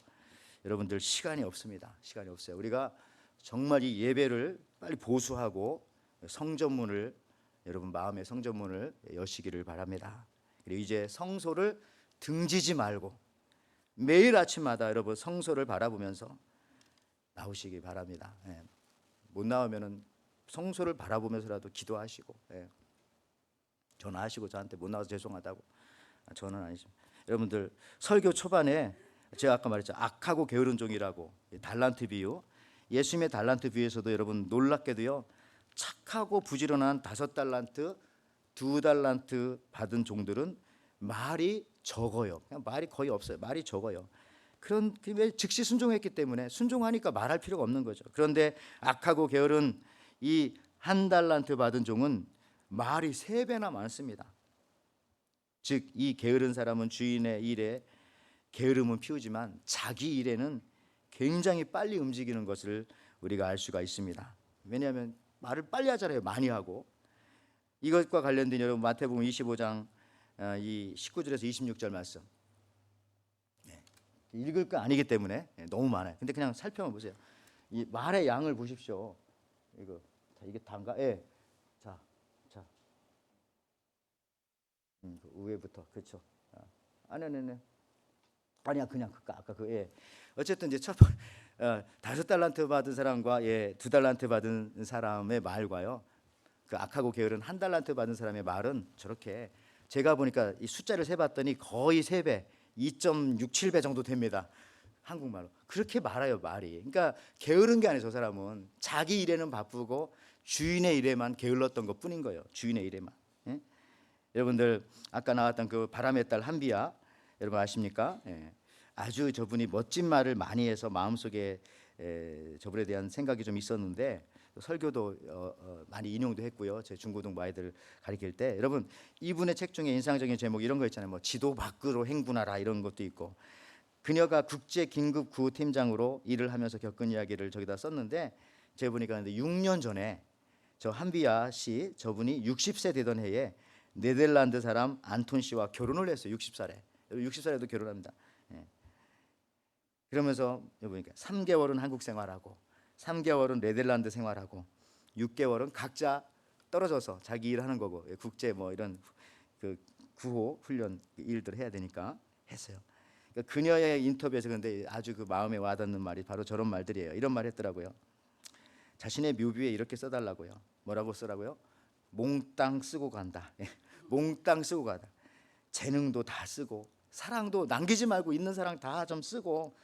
여러분들 시간이 없습니다. 시간이 없어요. 우리가 정말 이 예배를 빨리 보수하고 성전문을 여러분 마음의 성전문을 여시기를 바랍니다. 그리고 이제 성소를 등지지 말고 매일 아침마다 여러분 성소를 바라보면서 나오시기 바랍니다. 못 나오면은 성소를 바라보면서라도 기도하시고 전화하시고 저한테 못 나와서 죄송하다고. 저는 아니지만 여러분들 설교 초반에 제가 아까 말했죠. 악하고 게으른 종이라고 달란트 비유. 예수님의 달란트 비유에서도 여러분 놀랍게도요. 착하고 부지런한 5달란트, 2달란트 받은 종들은 말이 적어요. 그냥 말이 거의 없어요. 말이 적어요. 그런 왜 즉시 순종했기 때문에 순종하니까 말할 필요가 없는 거죠. 그런데 악하고 게으른 이 1달란트 받은 종은 말이 3배나 많습니다. 즉 이 게으른 사람은 주인의 일에 게으름은 피우지만 자기 일에는 굉장히 빨리 움직이는 것을 우리가 알 수가 있습니다. 왜냐하면 말을 빨리 하잖아요. 많이 하고. 이것과 관련된 여러분 마태복음 25장 이 19절에서 26절 말씀 읽을 거 아니기 때문에 너무 많아요. 근데 그냥 살펴만 보세요. 이 말의 양을 보십시오. 이게 단가? 자, 그 위에부터 그렇죠. 아니야. 그냥 아까 어쨌든 이제 5달란트 받은 사람과 2달란트 받은 사람의 말과요. 그 악하고 게으른 1달란트 받은 사람의 말은 저렇게 제가 보니까 이 숫자를 세봤더니 거의 3배, 2.67배 정도 됩니다. 한국말로 그렇게 말아요 말이. 그러니까 게으른 게 아니에요. 저 사람은 자기 일에는 바쁘고 주인의 일에만 게을렀던 것뿐인 거예요. 주인의 일에만. 여러분들 아까 나왔던 그 바람의 딸 한비야 여러분 아십니까? 아주 저분이 멋진 말을 많이 해서 마음속에 저분에 대한 생각이 좀 있었는데 설교도 많이 인용도 했고요. 제 중고등부 아이들 가르칠 때 여러분 이분의 책 중에 인상적인 제목 이런 거 있잖아요. 뭐 지도 밖으로 행군하라 이런 것도 있고 그녀가 국제 긴급 구호 팀장으로 일을 하면서 겪은 이야기를 저기다 썼는데 제가 보니까 6년 전에 저 한비야 씨 저분이 60세 되던 해에 네덜란드 사람 안톤 씨와 결혼을 했어요. 60살에 60살에도 결혼합니다. 그러면서 보니까 3개월은 한국 생활하고 3개월은 네덜란드 생활하고 6개월은 각자 떨어져서 자기 일하는 거고 국제 뭐 이런 그 구호 훈련 일들을 해야 되니까 했어요. 그러니까 그녀의 인터뷰에서 근데 아주 그 마음에 와닿는 말이 바로 저런 말들이에요. 이런 말 했더라고요. 자신의 묘비에 이렇게 써달라고요. 뭐라고 쓰라고요? 몽땅 쓰고 간다. 몽땅 쓰고 가다. 재능도 다 쓰고 사랑도 남기지 말고 있는 사랑 다 좀 쓰고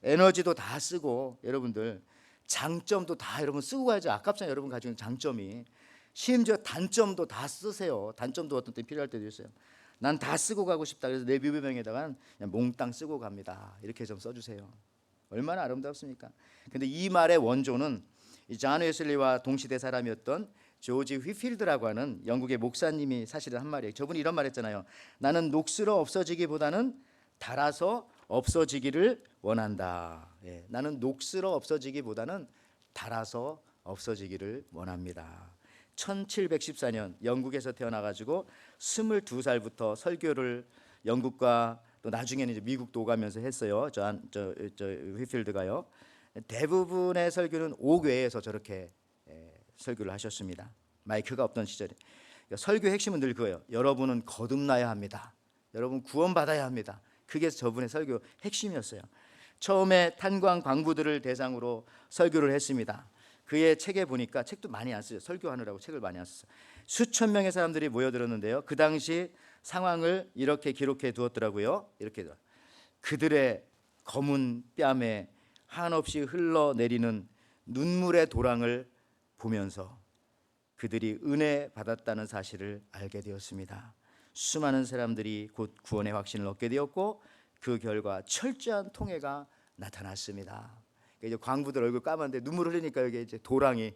에너지도 다 쓰고 여러분들 장점도 다 여러분 쓰고 가야죠. 아깝잖아요. 여러분 가지고 있는 장점이. 심지어 단점도 다 쓰세요. 단점도 어떤 때 필요할 때도 있어요. 난 다 쓰고 가고 싶다. 그래서 내 묘비명에다가 그냥 몽땅 쓰고 갑니다. 이렇게 좀 써주세요. 얼마나 아름답습니까? 근데 이 말의 원조는 존 웨슬리와 동시대 사람이었던 조지 휘필드라고 하는 영국의 목사님이 사실은 한 말이에요. 저분이 이런 말 했잖아요. 나는 녹슬어 없어지기보다는 닳아서 없어지기를 원한다. 나는 녹슬어 없어지기보다는 닳아서 없어지기를 원합니다. 1714년 영국에서 태어나가지고 22살부터 설교를 영국과 또 나중에는 이제 미국도 오가면서 했어요. 저 휘필드가요. 대부분의 설교는 옥외에서 저렇게 설교를 하셨습니다. 마이크가 없던 시절에. 설교 핵심은 늘 그거예요. 여러분은 거듭나야 합니다. 여러분 구원받아야 합니다. 그게 저분의 설교 핵심이었어요. 처음에 탄광 광부들을 대상으로 설교를 했습니다. 그의 책에 보니까 책도 많이 안 쓰죠. 설교하느라고 책을 많이 안 썼어요. 수천 명의 사람들이 모여들었는데요. 그 당시 상황을 이렇게 기록해 두었더라고요. 이렇게 그들의 검은 뺨에 한없이 흘러내리는 눈물의 도랑을 보면서 그들이 은혜 받았다는 사실을 알게 되었습니다. 수많은 사람들이 곧 구원의 확신을 얻게 되었고 그 결과 철저한 통해가 나타났습니다. 이제 광부들 얼굴 까만데 눈물 흘리니까 여기 이제 도랑이,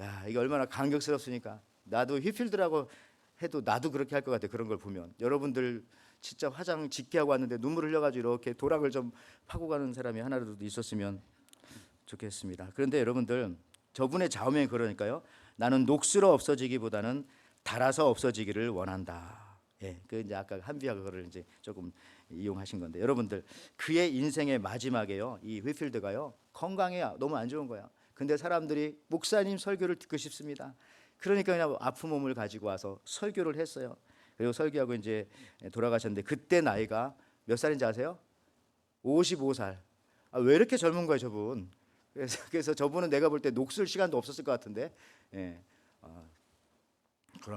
야, 이게 얼마나 감격스럽습니까? 나도 휘필드라고 해도 나도 그렇게 할 것 같아. 그런 걸 보면 여러분들 진짜 화장 짙게 하고 왔는데 눈물 흘려가지고 이렇게 도랑을 좀 파고 가는 사람이 하나라도 있었으면 좋겠습니다. 그런데 여러분들 저분의 좌우명이 그러니까요. 나는 녹슬어 없어지기보다는 닳아서 없어지기를 원한다. 예, 그 이제 아까 한비아 그거를 이제 조금 이용하신 건데 여러분들 그의 인생의 마지막에요. 이 휘필드가요 건강에 너무 안 좋은 거야. 근데 사람들이 목사님 설교를 듣고 싶습니다. 그러니까 그냥 아픈 몸을 가지고 와서 설교를 했어요. 그리고 설교하고 이제 돌아가셨는데 그때 나이가 몇 살인지 아세요? 55살. 아, 왜 이렇게 젊은 거예요, 저분? 그래서 저분은 내가 볼 때 녹슬 시간도 없었을 것 같은데, 예,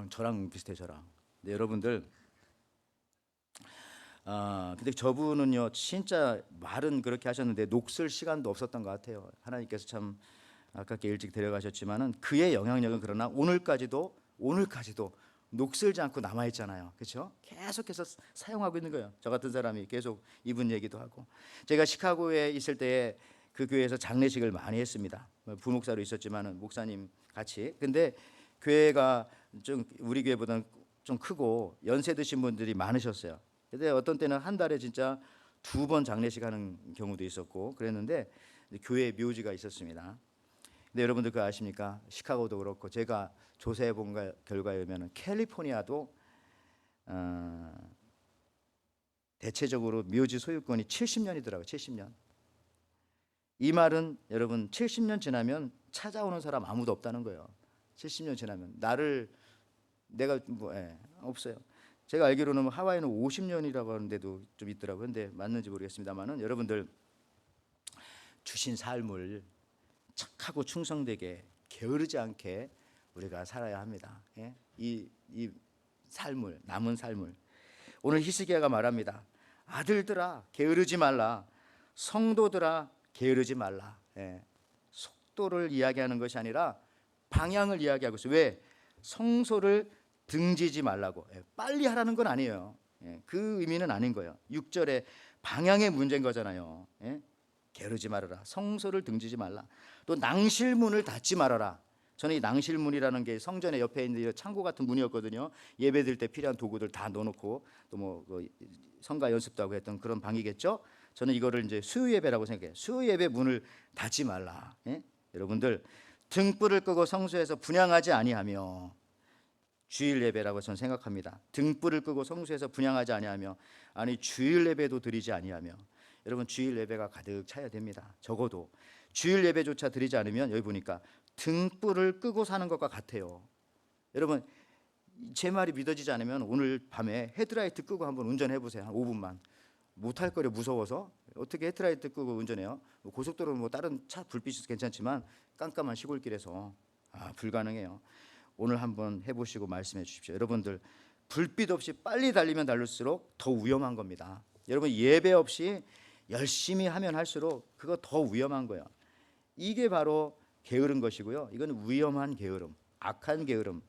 저랑 비슷해 저랑. 근데 여러분들, 근데 저분은요 진짜 말은 그렇게 하셨는데 녹슬 시간도 없었던 것 같아요. 하나님께서 참 아깝게 일찍 데려가셨지만은 그의 영향력은 그러나 오늘까지도 녹슬지 않고 남아 있잖아요. 그렇죠? 계속해서 사용하고 있는 거예요. 저 같은 사람이 계속 이분 얘기도 하고. 제가 시카고에 있을 때에 그 교회에서 장례식을 많이 했습니다. 부목사로 있었지만은 목사님 같이. 근데 교회가 좀 우리 교회보다는 좀 크고 연세 드신 분들이 많으셨어요. 근데 어떤 때는 한 달에 진짜 2번 장례식 하는 경우도 있었고 그랬는데 교회에 묘지가 있었습니다. 근데 여러분들 그거 아십니까? 시카고도 그렇고 제가 조사해 본 결과에 의하면 캘리포니아도 대체적으로 묘지 소유권이 70년이더라고요. 70년. 이 말은 여러분 70년 지나면 찾아오는 사람 아무도 없다는 거예요. 70년 지나면 내가 없어요. 제가 알기로는 하와이는 50년이라고 하는데도 좀 있더라고요. 근데 맞는지 모르겠습니다만은 여러분들 주신 삶을 착하고 충성되게 게으르지 않게 우리가 살아야 합니다. 예? 이 삶을 남은 삶을 오늘 히스기야가 말합니다. 아들들아 게으르지 말라. 성도들아 게으르지 말라. 예. 속도를 이야기하는 것이 아니라 방향을 이야기하고 있어요. 왜? 성소를 등지지 말라고. 예. 빨리 하라는 건 아니에요. 예. 그 의미는 아닌 거예요. 6절에 방향의 문제인 거잖아요. 예. 게으르지 말아라. 성소를 등지지 말라. 또 낭실문을 닫지 말아라. 저는 이 낭실문이라는 게 성전의 옆에 있는 창고 같은 문이었거든요. 예배드릴 때 필요한 도구들 다 넣어놓고 또 뭐 성가 연습도 하고 했던 그런 방이겠죠. 저는 이거를 이제 수요 예배라고 생각해요. 수요 예배 문을 닫지 말라. 예? 여러분들 등불을 끄고 성소에서 분향하지 아니하며 주일 예배라고 저는 생각합니다. 등불을 끄고 성소에서 분향하지 아니하며 아니 주일 예배도 드리지 아니하며 여러분 주일 예배가 가득 차야 됩니다. 적어도 주일 예배조차 드리지 않으면 여기 보니까 등불을 끄고 사는 것과 같아요. 여러분 제 말이 믿어지지 않으면 오늘 밤에 헤드라이트 끄고 한번 운전해 보세요. 한 5분만. 못할 거려 무서워서 어떻게 헤드라이트 끄고 운전해요? 고속도로는 뭐 다른 차 불빛이 괜찮지만 깜깜한 시골길에서 불가능해요. 오늘 한번 해보시고 말씀해 주십시오. 여러분들 불빛 없이 빨리 달리면 달릴수록 더 위험한 겁니다. 여러분 예배 없이 열심히 하면 할수록 그거 더 위험한 거예요. 이게 바로 게으른 것이고요. 이건 위험한 게으름, 악한 게으름,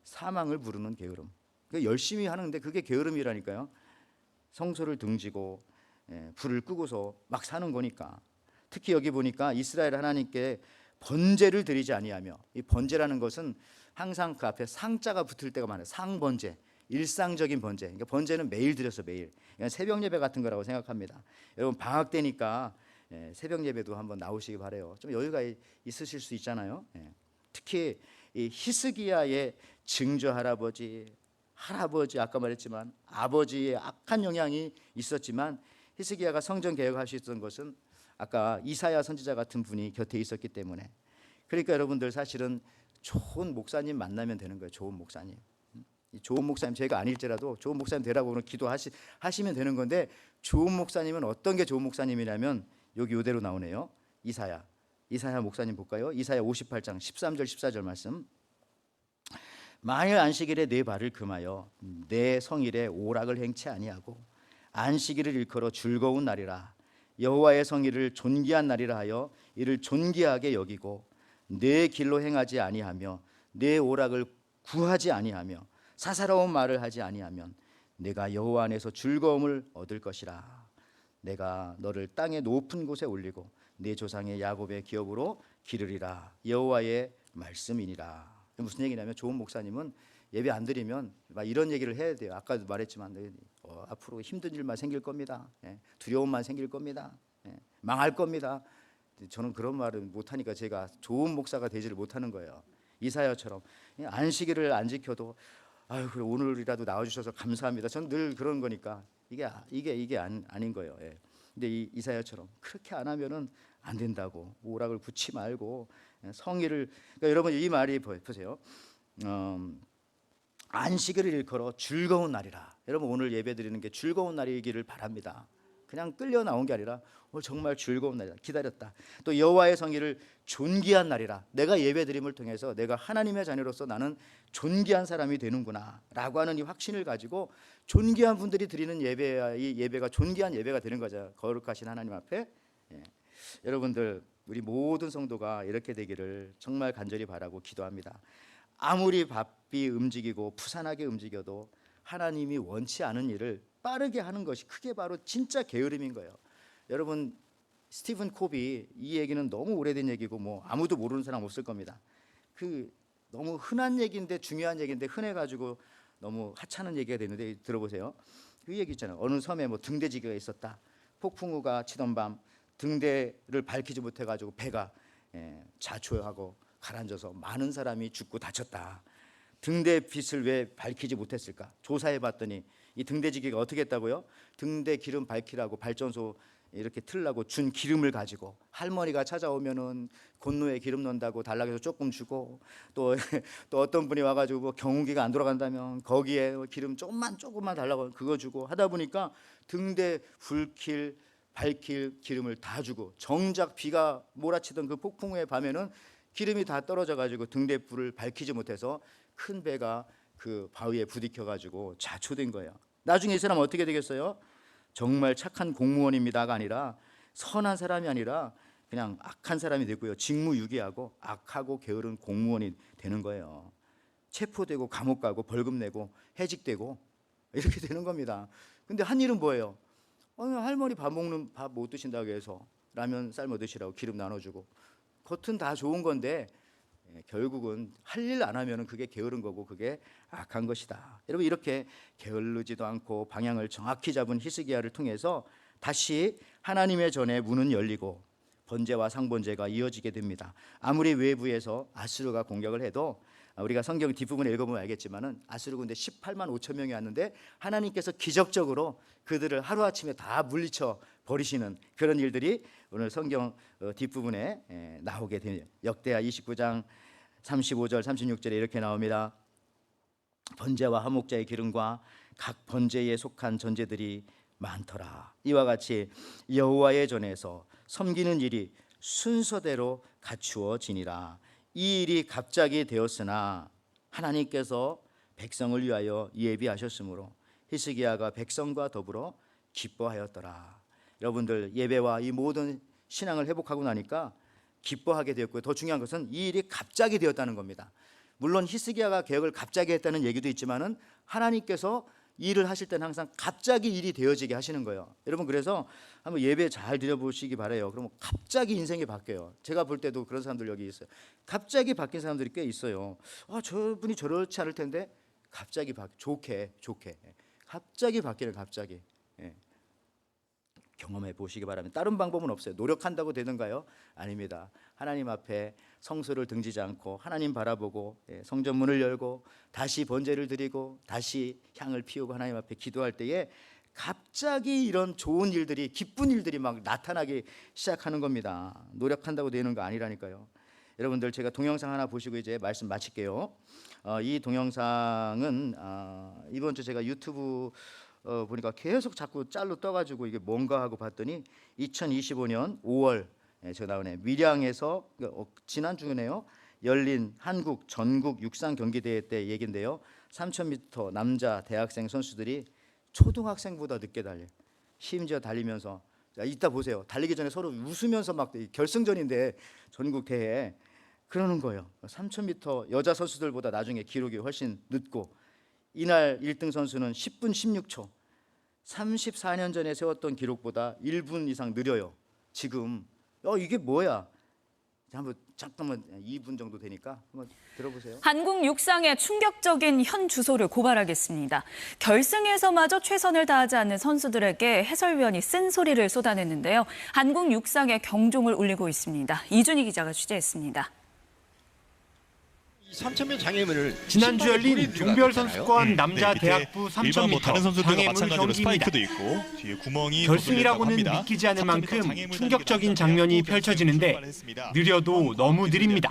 사망을 부르는 게으름. 그러니까 열심히 하는데 그게 게으름이라니까요. 성소를 등지고 불을 끄고서 막 사는 거니까. 특히 여기 보니까 이스라엘 하나님께 번제를 드리지 아니하며 이 번제라는 것은 항상 그 앞에 상자가 붙을 때가 많아요. 상번제, 일상적인 번제. 그러니까 번제는 매일 드렸어 매일. 그러니까 새벽 예배 같은 거라고 생각합니다. 여러분 방학 때니까 새벽 예배도 한번 나오시기 바래요. 좀 여유가 있으실 수 있잖아요. 특히 이 히스기야의 증조 할아버지 아까 말했지만 아버지의 악한 영향이 있었지만 히스기야가 성전 개혁할 수 있었던 것은 아까 이사야 선지자 같은 분이 곁에 있었기 때문에. 그러니까 여러분들 사실은 좋은 목사님 만나면 되는 거예요. 좋은 목사님. 좋은 목사님 제가 아닐지라도 좋은 목사님 되라고 기도하시면 되는 건데, 좋은 목사님은 어떤 게 좋은 목사님이냐면 여기 이대로 나오네요. 이사야 목사님 볼까요? 이사야 58장 13절 14절 말씀. 만일 안식일에 내 발을 금하여 내 성일에 오락을 행치 아니하고 안식일을 일컬어 즐거운 날이라 여호와의 성일을 존귀한 날이라 하여 이를 존귀하게 여기고 내 길로 행하지 아니하며 내 오락을 구하지 아니하며 사사로운 말을 하지 아니하면 내가 여호와 안에서 즐거움을 얻을 것이라. 내가 너를 땅의 높은 곳에 올리고 내 조상의 야곱의 기업으로 기르리라. 여호와의 말씀이니라. 무슨 얘기냐면 좋은 목사님은 예배 안 드리면 막 이런 얘기를 해야 돼요. 아까도 말했지만 앞으로 힘든 일만 생길 겁니다. 두려움만 생길 겁니다. 망할 겁니다. 저는 그런 말을 못하니까 제가 좋은 목사가 되지를 못하는 거예요. 이사야처럼 안식일을 안 지켜도 아유 그래 오늘이라도 나와주셔서 감사합니다. 저는 늘 그런 거니까 이게 아닌 거예요. 근데 이 이사야처럼 그렇게 안 하면은 안 된다고, 오락을 붙지 말고 성의를, 그러니까 여러분 이 말이 보세요. 안식일을 일컬어 즐거운 날이라. 여러분 오늘 예배 드리는 게 즐거운 날이기를 바랍니다. 그냥 끌려 나온 게 아니라 오늘 정말 즐거운 날이다. 기다렸다. 또 여호와의 성일을 존귀한 날이라. 내가 예배 드림을 통해서 내가 하나님의 자녀로서 나는 존귀한 사람이 되는구나 라고 하는 이 확신을 가지고 존귀한 분들이 드리는 이 예배가 존귀한 예배가 되는 거죠. 거룩하신 하나님 앞에. 여러분들 우리 모든 성도가 이렇게 되기를 정말 간절히 바라고 기도합니다. 아무리 바삐 움직이고 부산하게 움직여도 하나님이 원치 않은 일을 빠르게 하는 것이 그게 바로 진짜 게으름인 거예요. 여러분 스티븐 코비, 이 얘기는 너무 오래된 얘기고 뭐 아무도 모르는 사람 없을 겁니다. 그 너무 흔한 얘기인데 중요한 얘기인데 흔해가지고 너무 하찮은 얘기가 되는데 들어보세요. 그 얘기 있잖아요. 어느 섬에 뭐 등대지기가 있었다. 폭풍우가 치던 밤 등대를 밝히지 못해가지고 배가 자초하고 가라앉아서 많은 사람이 죽고 다쳤다. 등대 빛을 왜 밝히지 못했을까? 조사해봤더니 이 등대지기가 어떻게 했다고요? 등대 기름 밝히라고 발전소 이렇게 틀라고 준 기름을 가지고 할머니가 찾아오면은 곤노에 기름 넣는다고 달라고 해서 조금 주고 또 어떤 분이 와가지고 뭐 경운기가 안 돌아간다면 거기에 기름 조금만 달라고 그거 주고 하다 보니까 등대 밝힐 기름을 다 주고 정작 비가 몰아치던 그 폭풍우의 밤에는 기름이 다 떨어져가지고 등대불을 밝히지 못해서 큰 배가 그 바위에 부딪혀가지고 자초된 거예요. 나중에 이 사람 어떻게 되겠어요? 정말 착한 공무원입니다가 아니라 선한 사람이 아니라 그냥 악한 사람이 되고요. 직무유기하고 악하고 게으른 공무원이 되는 거예요. 체포되고 감옥 가고 벌금 내고 해직되고 이렇게 되는 겁니다. 근데 한 일은 뭐예요? 할머니 밥 못 드신다고 해서 라면 삶아 드시라고 기름 나눠주고 겉은 다 좋은 건데 결국은 할 일 안 하면 그게 게으른 거고 그게 악한 것이다. 여러분 이렇게 게을르지도 않고 방향을 정확히 잡은 히스기야를 통해서 다시 하나님의 전에 문은 열리고 번제와 상번제가 이어지게 됩니다. 아무리 외부에서 아수르가 공격을 해도 우리가 성경 뒷부분에 읽어보면 알겠지만은 아수르 군대 18만 5천 명이 왔는데 하나님께서 기적적으로 그들을 하루아침에 다 물리쳐 버리시는 그런 일들이 오늘 성경 뒷부분에 나오게 됩니다. 역대하 29장 35절 36절에 이렇게 나옵니다. 번제와 화목제의 기름과 각 번제에 속한 전제들이 많더라. 이와 같이 여호와의 전에서 섬기는 일이 순서대로 갖추어지니라. 이 일이 갑자기 되었으나 하나님께서 백성을 위하여 예비하셨으므로 히스기야가 백성과 더불어 기뻐하였더라. 여러분들 예배와 이 모든 신앙을 회복하고 나니까 기뻐하게 되었고요. 더 중요한 것은 이 일이 갑자기 되었다는 겁니다. 물론 히스기야가 개혁을 갑자기 했다는 얘기도 있지만은 하나님께서 일을 하실 때는 항상 갑자기 일이 되어지게 하시는 거예요. 여러분 그래서 한번 예배 잘 드려보시기 바라요. 그러면 갑자기 인생이 바뀌어요. 제가 볼 때도 그런 사람들 여기 있어요. 갑자기 바뀐 사람들이 꽤 있어요. 저분이 저렇지 않을 텐데 갑자기 좋게 갑자기 바뀌는 갑자기. 경험해 보시기 바랍니다. 다른 방법은 없어요. 노력한다고 되는가요? 아닙니다. 하나님 앞에 성소를 등지지 않고 하나님 바라보고 성전문을 열고 다시 번제를 드리고 다시 향을 피우고 하나님 앞에 기도할 때에 갑자기 이런 좋은 일들이 기쁜 일들이 막 나타나기 시작하는 겁니다. 노력한다고 되는 거 아니라니까요. 여러분들 제가 동영상 하나 보시고 이제 말씀 마칠게요. 이 동영상은 이번 주 제가 유튜브 보니까 계속 자꾸 짤로 떠가지고 이게 뭔가 하고 봤더니 2025년 5월 제가 나오네 밀양에서 지난주네요 열린 한국 전국 육상 경기대회 때 얘긴데요. 3000m 남자 대학생 선수들이 초등학생보다 늦게 달려요. 심지어 달리면서 자, 이따 보세요. 달리기 전에 서로 웃으면서 막 결승전인데 전국 대회 그러는 거예요. 3000m 여자 선수들보다 나중에 기록이 훨씬 늦고 이날 1등 선수는 10분 16초 34년 전에 세웠던 기록보다 1분 이상 느려요. 지금 이게 뭐야? 한번 잠깐만 2분 정도 되니까 한번 들어보세요. 한국 육상의 충격적인 현 주소를 고발하겠습니다. 결승에서마저 최선을 다하지 않는 선수들에게 해설위원이 쓴소리를 쏟아냈는데요. 한국 육상의 경종을 울리고 있습니다. 이준희 기자가 취재했습니다. 3000m 장애물을 지난주 열린 종별 선수권 남자 네, 대학부 일반 뭐 다른 3000m 선수들과 장애물 마찬가지로 경기입니다. 스파이크도 있고 뒤에 구멍이 결승이라고는 믿기지 않을 만큼 충격적인 장면이 펼쳐지는데 느려도 너무 느립니다.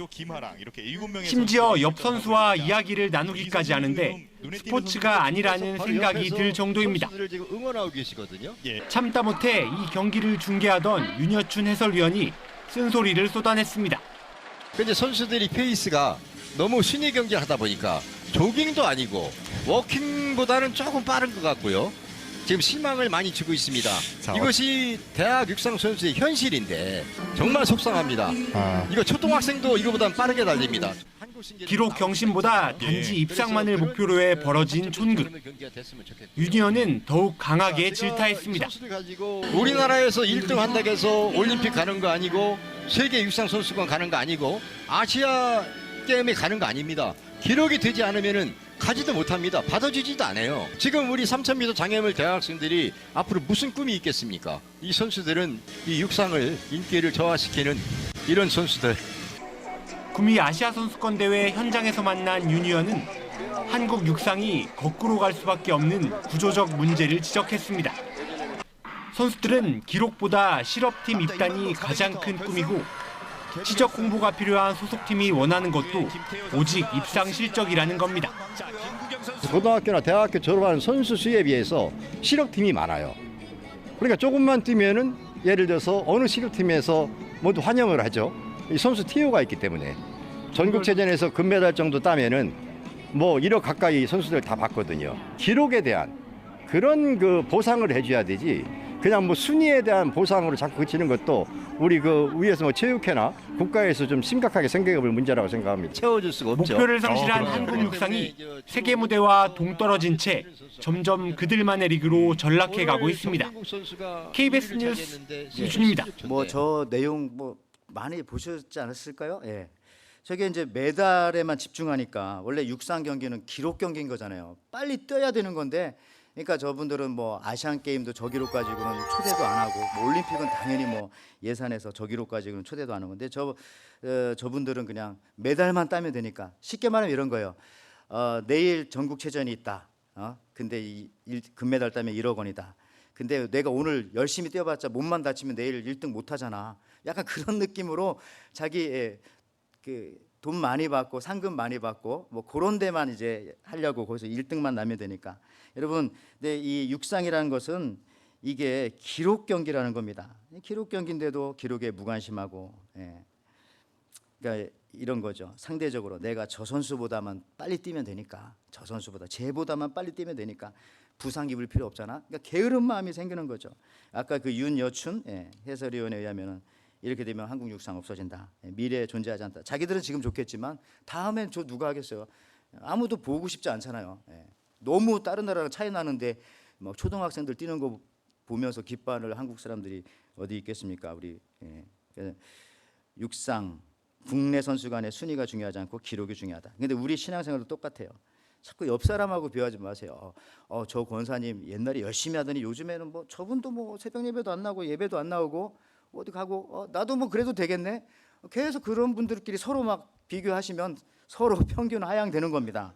심지어 옆 선수와 이야기를 나누기까지 하는데 스포츠가 아니라는 생각이 들 정도입니다. 선수들을 지금 응원하고 계시거든요. 참다 못해 이 경기를 중계하던 윤여춘 해설위원이 쓴소리를 쏟아냈습니다. 근데 선수들이 페이스가 너무 순위 경기를 하다 보니까 조깅도 아니고 워킹보다는 조금 빠른 것 같고요. 지금 실망을 많이 주고 있습니다. 이것이 대학 육상 선수의 현실인데 정말 속상합니다. 이거 초등학생도 이거보다는 빠르게 달립니다. 기록 경신보다 단지 입상만을 목표로 해 벌어진 촌극. 유니언은 더욱 강하게 질타했습니다. 우리나라에서 1등 한다고 해서 올림픽 가는 거 아니고 세계 육상 선수권 가는 거 아니고 아시아 게임에 가는 거 아닙니다. 기록이 되지 않으면은 가지도 못합니다. 받아주지도 않아요. 지금 우리 3000m 장애물 대학생들이 앞으로 무슨 꿈이 있겠습니까? 이 선수들은 이 육상을 인기를 저하시키는 이런 선수들. 구미 아시아 선수권 대회 현장에서 만난 유니언은 한국 육상이 거꾸로 갈 수밖에 없는 구조적 문제를 지적했습니다. 선수들은 기록보다 실업팀 입단이 가장 큰 꿈이고 지적 공부가 필요한 소속팀이 원하는 것도 오직 입상 실적이라는 겁니다. 고등학교나 대학교 졸업하는 선수 수에 비해서 실업팀이 많아요. 그러니까 조금만 뛰면은 예를 들어서 어느 실업팀에서 모두 환영을 하죠. 이 선수 TO가 있기 때문에 전국체전에서 금메달 정도 따면은 뭐 1억 가까이 선수들 다 받거든요. 기록에 대한 그런 그 보상을 해줘야 되지. 그냥 뭐 순위에 대한 보상으로 자꾸 그치는 것도 우리 그 위에서 뭐 체육회나 국가에서 좀 심각하게 생각해볼 문제라고 생각합니다. 채워줄 수가 없죠. 목표를 상실한 한국 육상이 세계 무대와 동떨어진 채 점점 그들만의 리그로 전락해가고 있습니다. KBS 뉴스 이준입니다. 뭐 저 내용 뭐 많이 보셨지 않았을까요? 예. 저게 이제 메달에만 집중하니까 원래 육상 경기는 기록 경기인 거잖아요. 빨리 뛰어야 되는 건데. 그러니까 저분들은 뭐 아시안 게임도 저 기록 가지고는 초대도 안 하고 뭐 올림픽은 당연히 뭐 예산에서 저 기록 가지고는 초대도 안 하는 건데 저분들은 그냥 메달만 따면 되니까 쉽게 말하면 이런 거예요. 내일 전국체전이 있다. 근데 금메달 따면 1억 원이다. 근데 내가 오늘 열심히 뛰어봤자 몸만 다치면 내일 1등 못 하잖아. 약간 그런 느낌으로 자기 돈 많이 받고 상금 많이 받고 뭐 그런 데만 이제 하려고 거기서 1등만 나면 되니까. 여러분, 근데 이 육상이라는 것은 이게 기록 경기라는 겁니다. 기록 경기인데도 기록에 무관심하고, 그러니까 이런 거죠. 상대적으로 내가 저 선수보다만 빨리 뛰면 되니까, 저 선수보다 쟤보다만 빨리 뛰면 되니까 부상 입을 필요 없잖아. 그러니까 게으른 마음이 생기는 거죠. 아까 그 윤여춘 해설위원에 의하면은 이렇게 되면 한국 육상 없어진다. 미래에 존재하지 않다. 자기들은 지금 좋겠지만 다음엔 저 누가 하겠어요. 아무도 보고 싶지 않잖아요. 너무 다른 나라랑 차이 나는데 뭐 초등학생들 뛰는 거 보면서 기뻐하는 한국 사람들이 어디 있겠습니까? 우리 육상 국내 선수 간의 순위가 중요하지 않고 기록이 중요하다. 근데 우리 신앙생활도 똑같아요. 자꾸 옆 사람하고 비하지 마세요. 저 권사님 옛날에 열심히 하더니 요즘에는 뭐 저분도 뭐 새벽 예배도 안 나오고 예배도 안 나오고 어디 가고 나도 뭐 그래도 되겠네. 계속 그런 분들끼리 서로 막 비교하시면 서로 평균 하향되는 겁니다.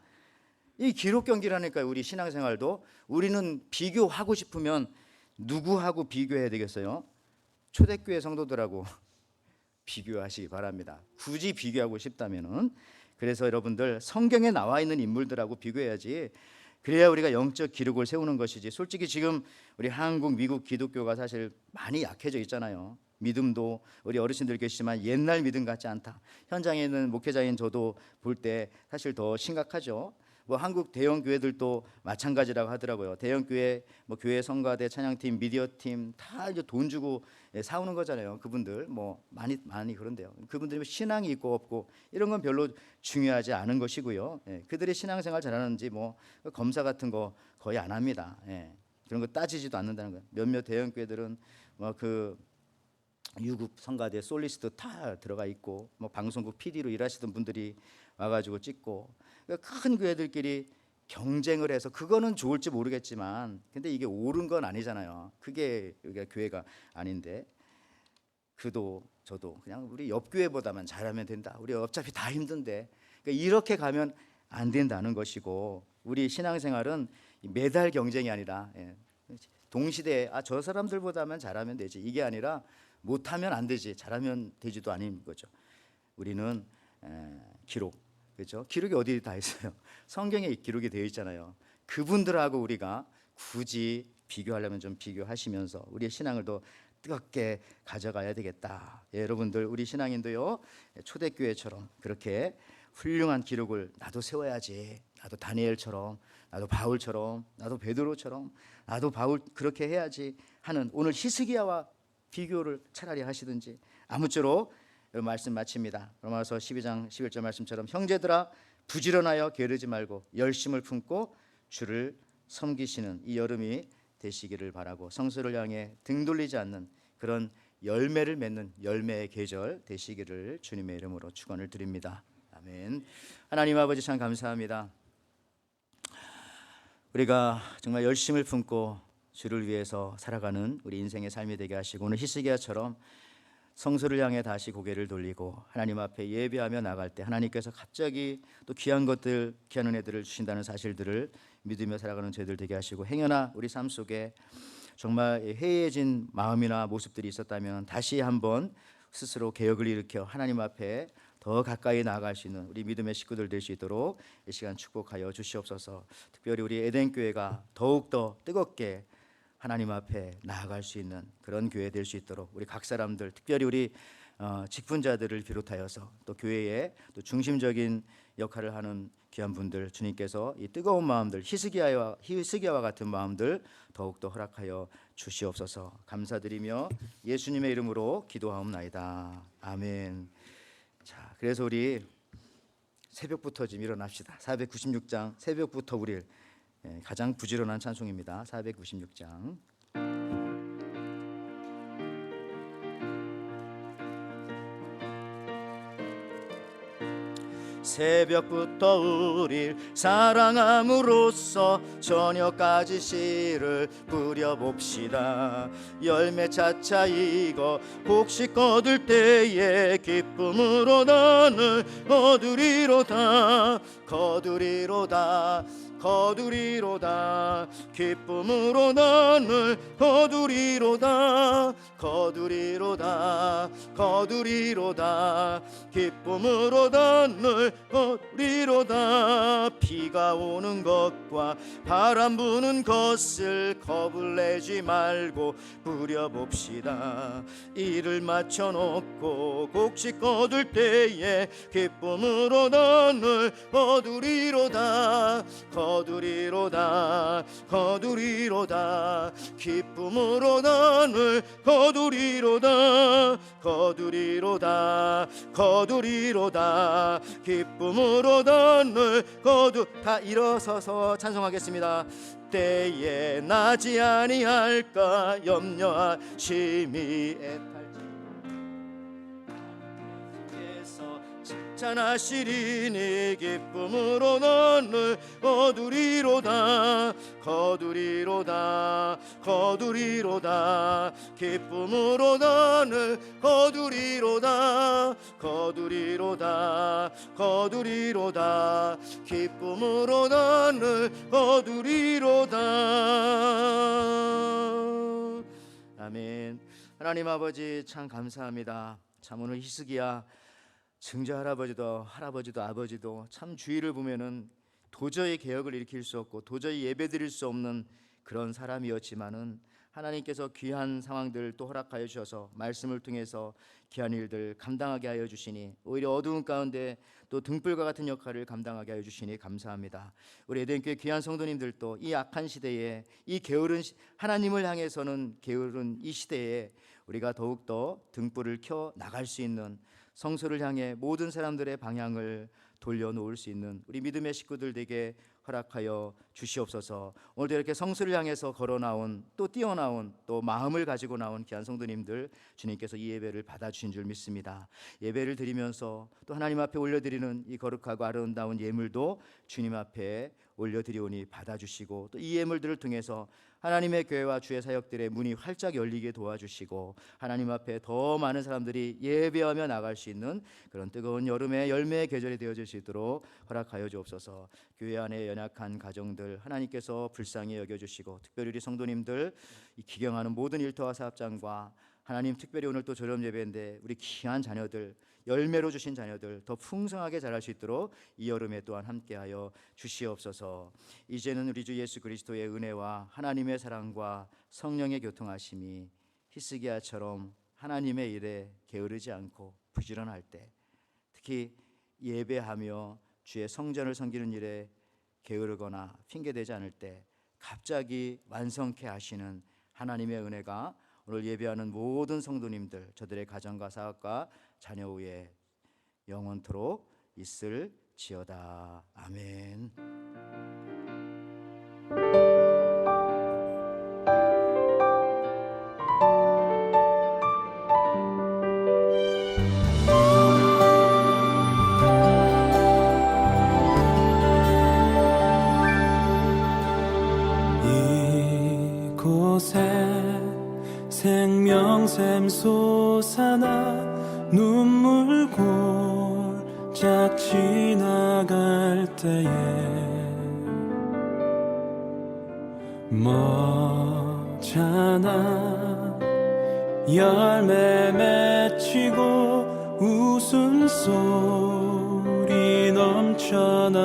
이 기록 경기라니까요. 우리 신앙생활도 우리는 비교하고 싶으면 누구하고 비교해야 되겠어요? 초대교회 성도들하고 비교하시기 바랍니다. 굳이 비교하고 싶다면은. 그래서 여러분들 성경에 나와 있는 인물들하고 비교해야지. 그래야 우리가 영적 기록을 세우는 것이지. 솔직히 지금 우리 한국, 미국 기독교가 사실 많이 약해져 있잖아요. 믿음도 우리 어르신들 계시지만 옛날 믿음 같지 않다. 현장에 있는 목회자인 저도 볼 때 사실 더 심각하죠. 뭐 한국 대형 교회들도 마찬가지라고 하더라고요. 대형 교회, 뭐 교회 성가대, 찬양팀, 미디어팀 다 이제 돈 주고 사오는 거잖아요. 그분들 뭐 많이 그런데요. 그분들이 신앙이 있고 없고 이런 건 별로 중요하지 않은 것이고요. 그들이 신앙생활 잘하는지 뭐 검사 같은 거 거의 안 합니다. 그런 거 따지지도 않는다는 거예요. 몇몇 대형 교회들은 뭐 그 유급 성가대 솔리스트 다 들어가 있고 뭐 방송국 PD로 일하시던 분들이 와가지고 찍고, 그러니까 큰 교회들끼리 경쟁을 해서 그거는 좋을지 모르겠지만 근데 이게 옳은 건 아니잖아요. 그게 여기가 교회가 아닌데, 그도 저도 그냥 우리 옆 교회보다만 잘하면 된다. 우리 어차피 다 힘든데, 그러니까 이렇게 가면 안 된다는 것이고, 우리 신앙생활은 매달 경쟁이 아니라 동시대에 저 사람들보다만 잘하면 되지, 이게 아니라 못하면 안 되지, 잘하면 되지도 아닌 거죠. 우리는 기록, 그렇죠? 기록이 어디 다 있어요. 성경에 기록이 되어 있잖아요. 그분들하고 우리가 굳이 비교하려면 좀 비교하시면서 우리의 신앙을 더 뜨겁게 가져가야 되겠다. 여러분들 우리 신앙인도요, 초대교회처럼 그렇게 훌륭한 기록을 나도 세워야지. 나도 다니엘처럼, 나도 바울처럼, 나도 베드로처럼, 나도 바울 그렇게 해야지 하는, 오늘 히스기야와 비교를 차라리 하시든지. 아무쪼록 말씀 마칩니다. 로마서 12장 11절 말씀처럼 형제들아 부지런하여 게으르지 말고 열심을 품고 주를 섬기시는 이 여름이 되시기를 바라고, 성수를 향해 등 돌리지 않는 그런 열매를 맺는 열매의 계절 되시기를 주님의 이름으로 축원을 드립니다. 아멘. 하나님 아버지 참 감사합니다. 우리가 정말 열심을 품고 주를 위해서 살아가는 우리 인생의 삶이 되게 하시고, 오늘 히스기야처럼 성소를 향해 다시 고개를 돌리고 하나님 앞에 예배하며 나갈 때 하나님께서 갑자기 또 귀한 것들, 귀한 은혜들을 주신다는 사실들을 믿으며 살아가는 저희들 되게 하시고, 행여나 우리 삶 속에 정말 해이해진 마음이나 모습들이 있었다면 다시 한번 스스로 개혁을 일으켜 하나님 앞에 더 가까이 나아갈 수 있는 우리 믿음의 식구들 될 수 있도록 이 시간 축복하여 주시옵소서. 특별히 우리 에덴교회가 더욱더 뜨겁게 하나님 앞에 나아갈 수 있는 그런 교회 될 수 있도록 우리 각 사람들, 특별히 우리 직분자들을 비롯하여서 또 교회의 또 중심적인 역할을 하는 귀한 분들, 주님께서 이 뜨거운 마음들, 히스기야와 같은 마음들 더욱더 허락하여 주시옵소서. 감사드리며 예수님의 이름으로 기도하옵나이다. 아멘. 자, 그래서 우리 새벽부터 지금 일어납시다. 496장 새벽부터 우리 가장 부지런한 찬송입니다. 496장. 새벽부터 우릴 사랑함으로써 저녁까지 씨를 뿌려봅시다. 열매 차차 익어 곡식 거둘 때에 기쁨으로 나를 거두리로다. 거두리로다. 거두리로다. 기쁨으로 나를 거두리로다. 거두리로다. 거두리로다. 기쁨으로 나를 거두리로다. 비가 오는 것과 바람 부는 것을 겁을 내지 말고 뿌려봅시다. 일을 마쳐놓고 곡식 거둘 때에 기쁨으로 나를 거두리로다. 거두리로다. 거두리로다. 기쁨으로 나를 거두리로다. 거두리로다. 거두리로다. 기쁨으로 나를 다 일어서서 찬송하겠습니다. 때에 나지 아니할까 염려하심이 애탈지 찬하시리니 기쁨으로 나를 거두리로다. 거두리로다. 거두리로다. 기쁨으로 나를 거두리로다. 거두리로다. 거두리로다. 기쁨으로 나를 거두리로다. 아멘. 하나님 아버지 참 감사합니다. 참 오늘 히스기야 증조 할아버지도 아버지도 참 주위를 보면은 도저히 개혁을 일으킬 수 없고 도저히 예배드릴 수 없는 그런 사람이었지만은 하나님께서 귀한 상황들 또 허락하여 주셔서 말씀을 통해서 귀한 일들 감당하게 하여 주시니 오히려 어두운 가운데 또 등불과 같은 역할을 감당하게 하여 주시니 감사합니다. 우리 에덴교회 귀한 성도님들도 이 악한 시대에 이 게으른 하나님을 향해서는 게으른 이 시대에 우리가 더욱더 등불을 켜 나갈 수 있는 성소를 향해 모든 사람들의 방향을 돌려놓을 수 있는 우리 믿음의 식구들 되게 허락하여 주시옵소서. 오늘도 이렇게 성수를 향해서 걸어 나온 또 뛰어나온 또 마음을 가지고 나온 귀한 성도님들 주님께서 이 예배를 받아주신 줄 믿습니다. 예배를 드리면서 또 하나님 앞에 올려드리는 이 거룩하고 아름다운 예물도 주님 앞에 올려드리오니 받아주시고 또 이 예물들을 통해서 하나님의 교회와 주의 사역들의 문이 활짝 열리게 도와주시고 하나님 앞에 더 많은 사람들이 예배하며 나갈 수 있는 그런 뜨거운 여름의 열매의 계절이 되어질 수 있도록 허락하여 주옵소서. 교회 안에 연약한 가정들 하나님께서 불쌍히 여겨주시고 특별히 우리 성도님들 이 기경하는 모든 일터와 사업장과 하나님 특별히 오늘 또 저녁 예배인데 우리 귀한 자녀들 열매로 주신 자녀들 더 풍성하게 자랄 수 있도록 이 여름에 또한 함께하여 주시옵소서. 이제는 우리 주 예수 그리스도의 은혜와 하나님의 사랑과 성령의 교통하심이 히스기야처럼 하나님의 일에 게으르지 않고 부지런할 때 특히 예배하며 주의 성전을 섬기는 일에 게으르거나 핑계대지 않을 때 갑자기 완성케 하시는 하나님의 은혜가 오늘 예배하는 모든 성도님들 저들의 가정과 사업과 자녀 위에 영원토록 있을지어다. 아멘. 생명샘 솟아나 눈물 골짝 지나갈 때에 머잖아 열매 맺히고 웃음소리 넘쳐나리라.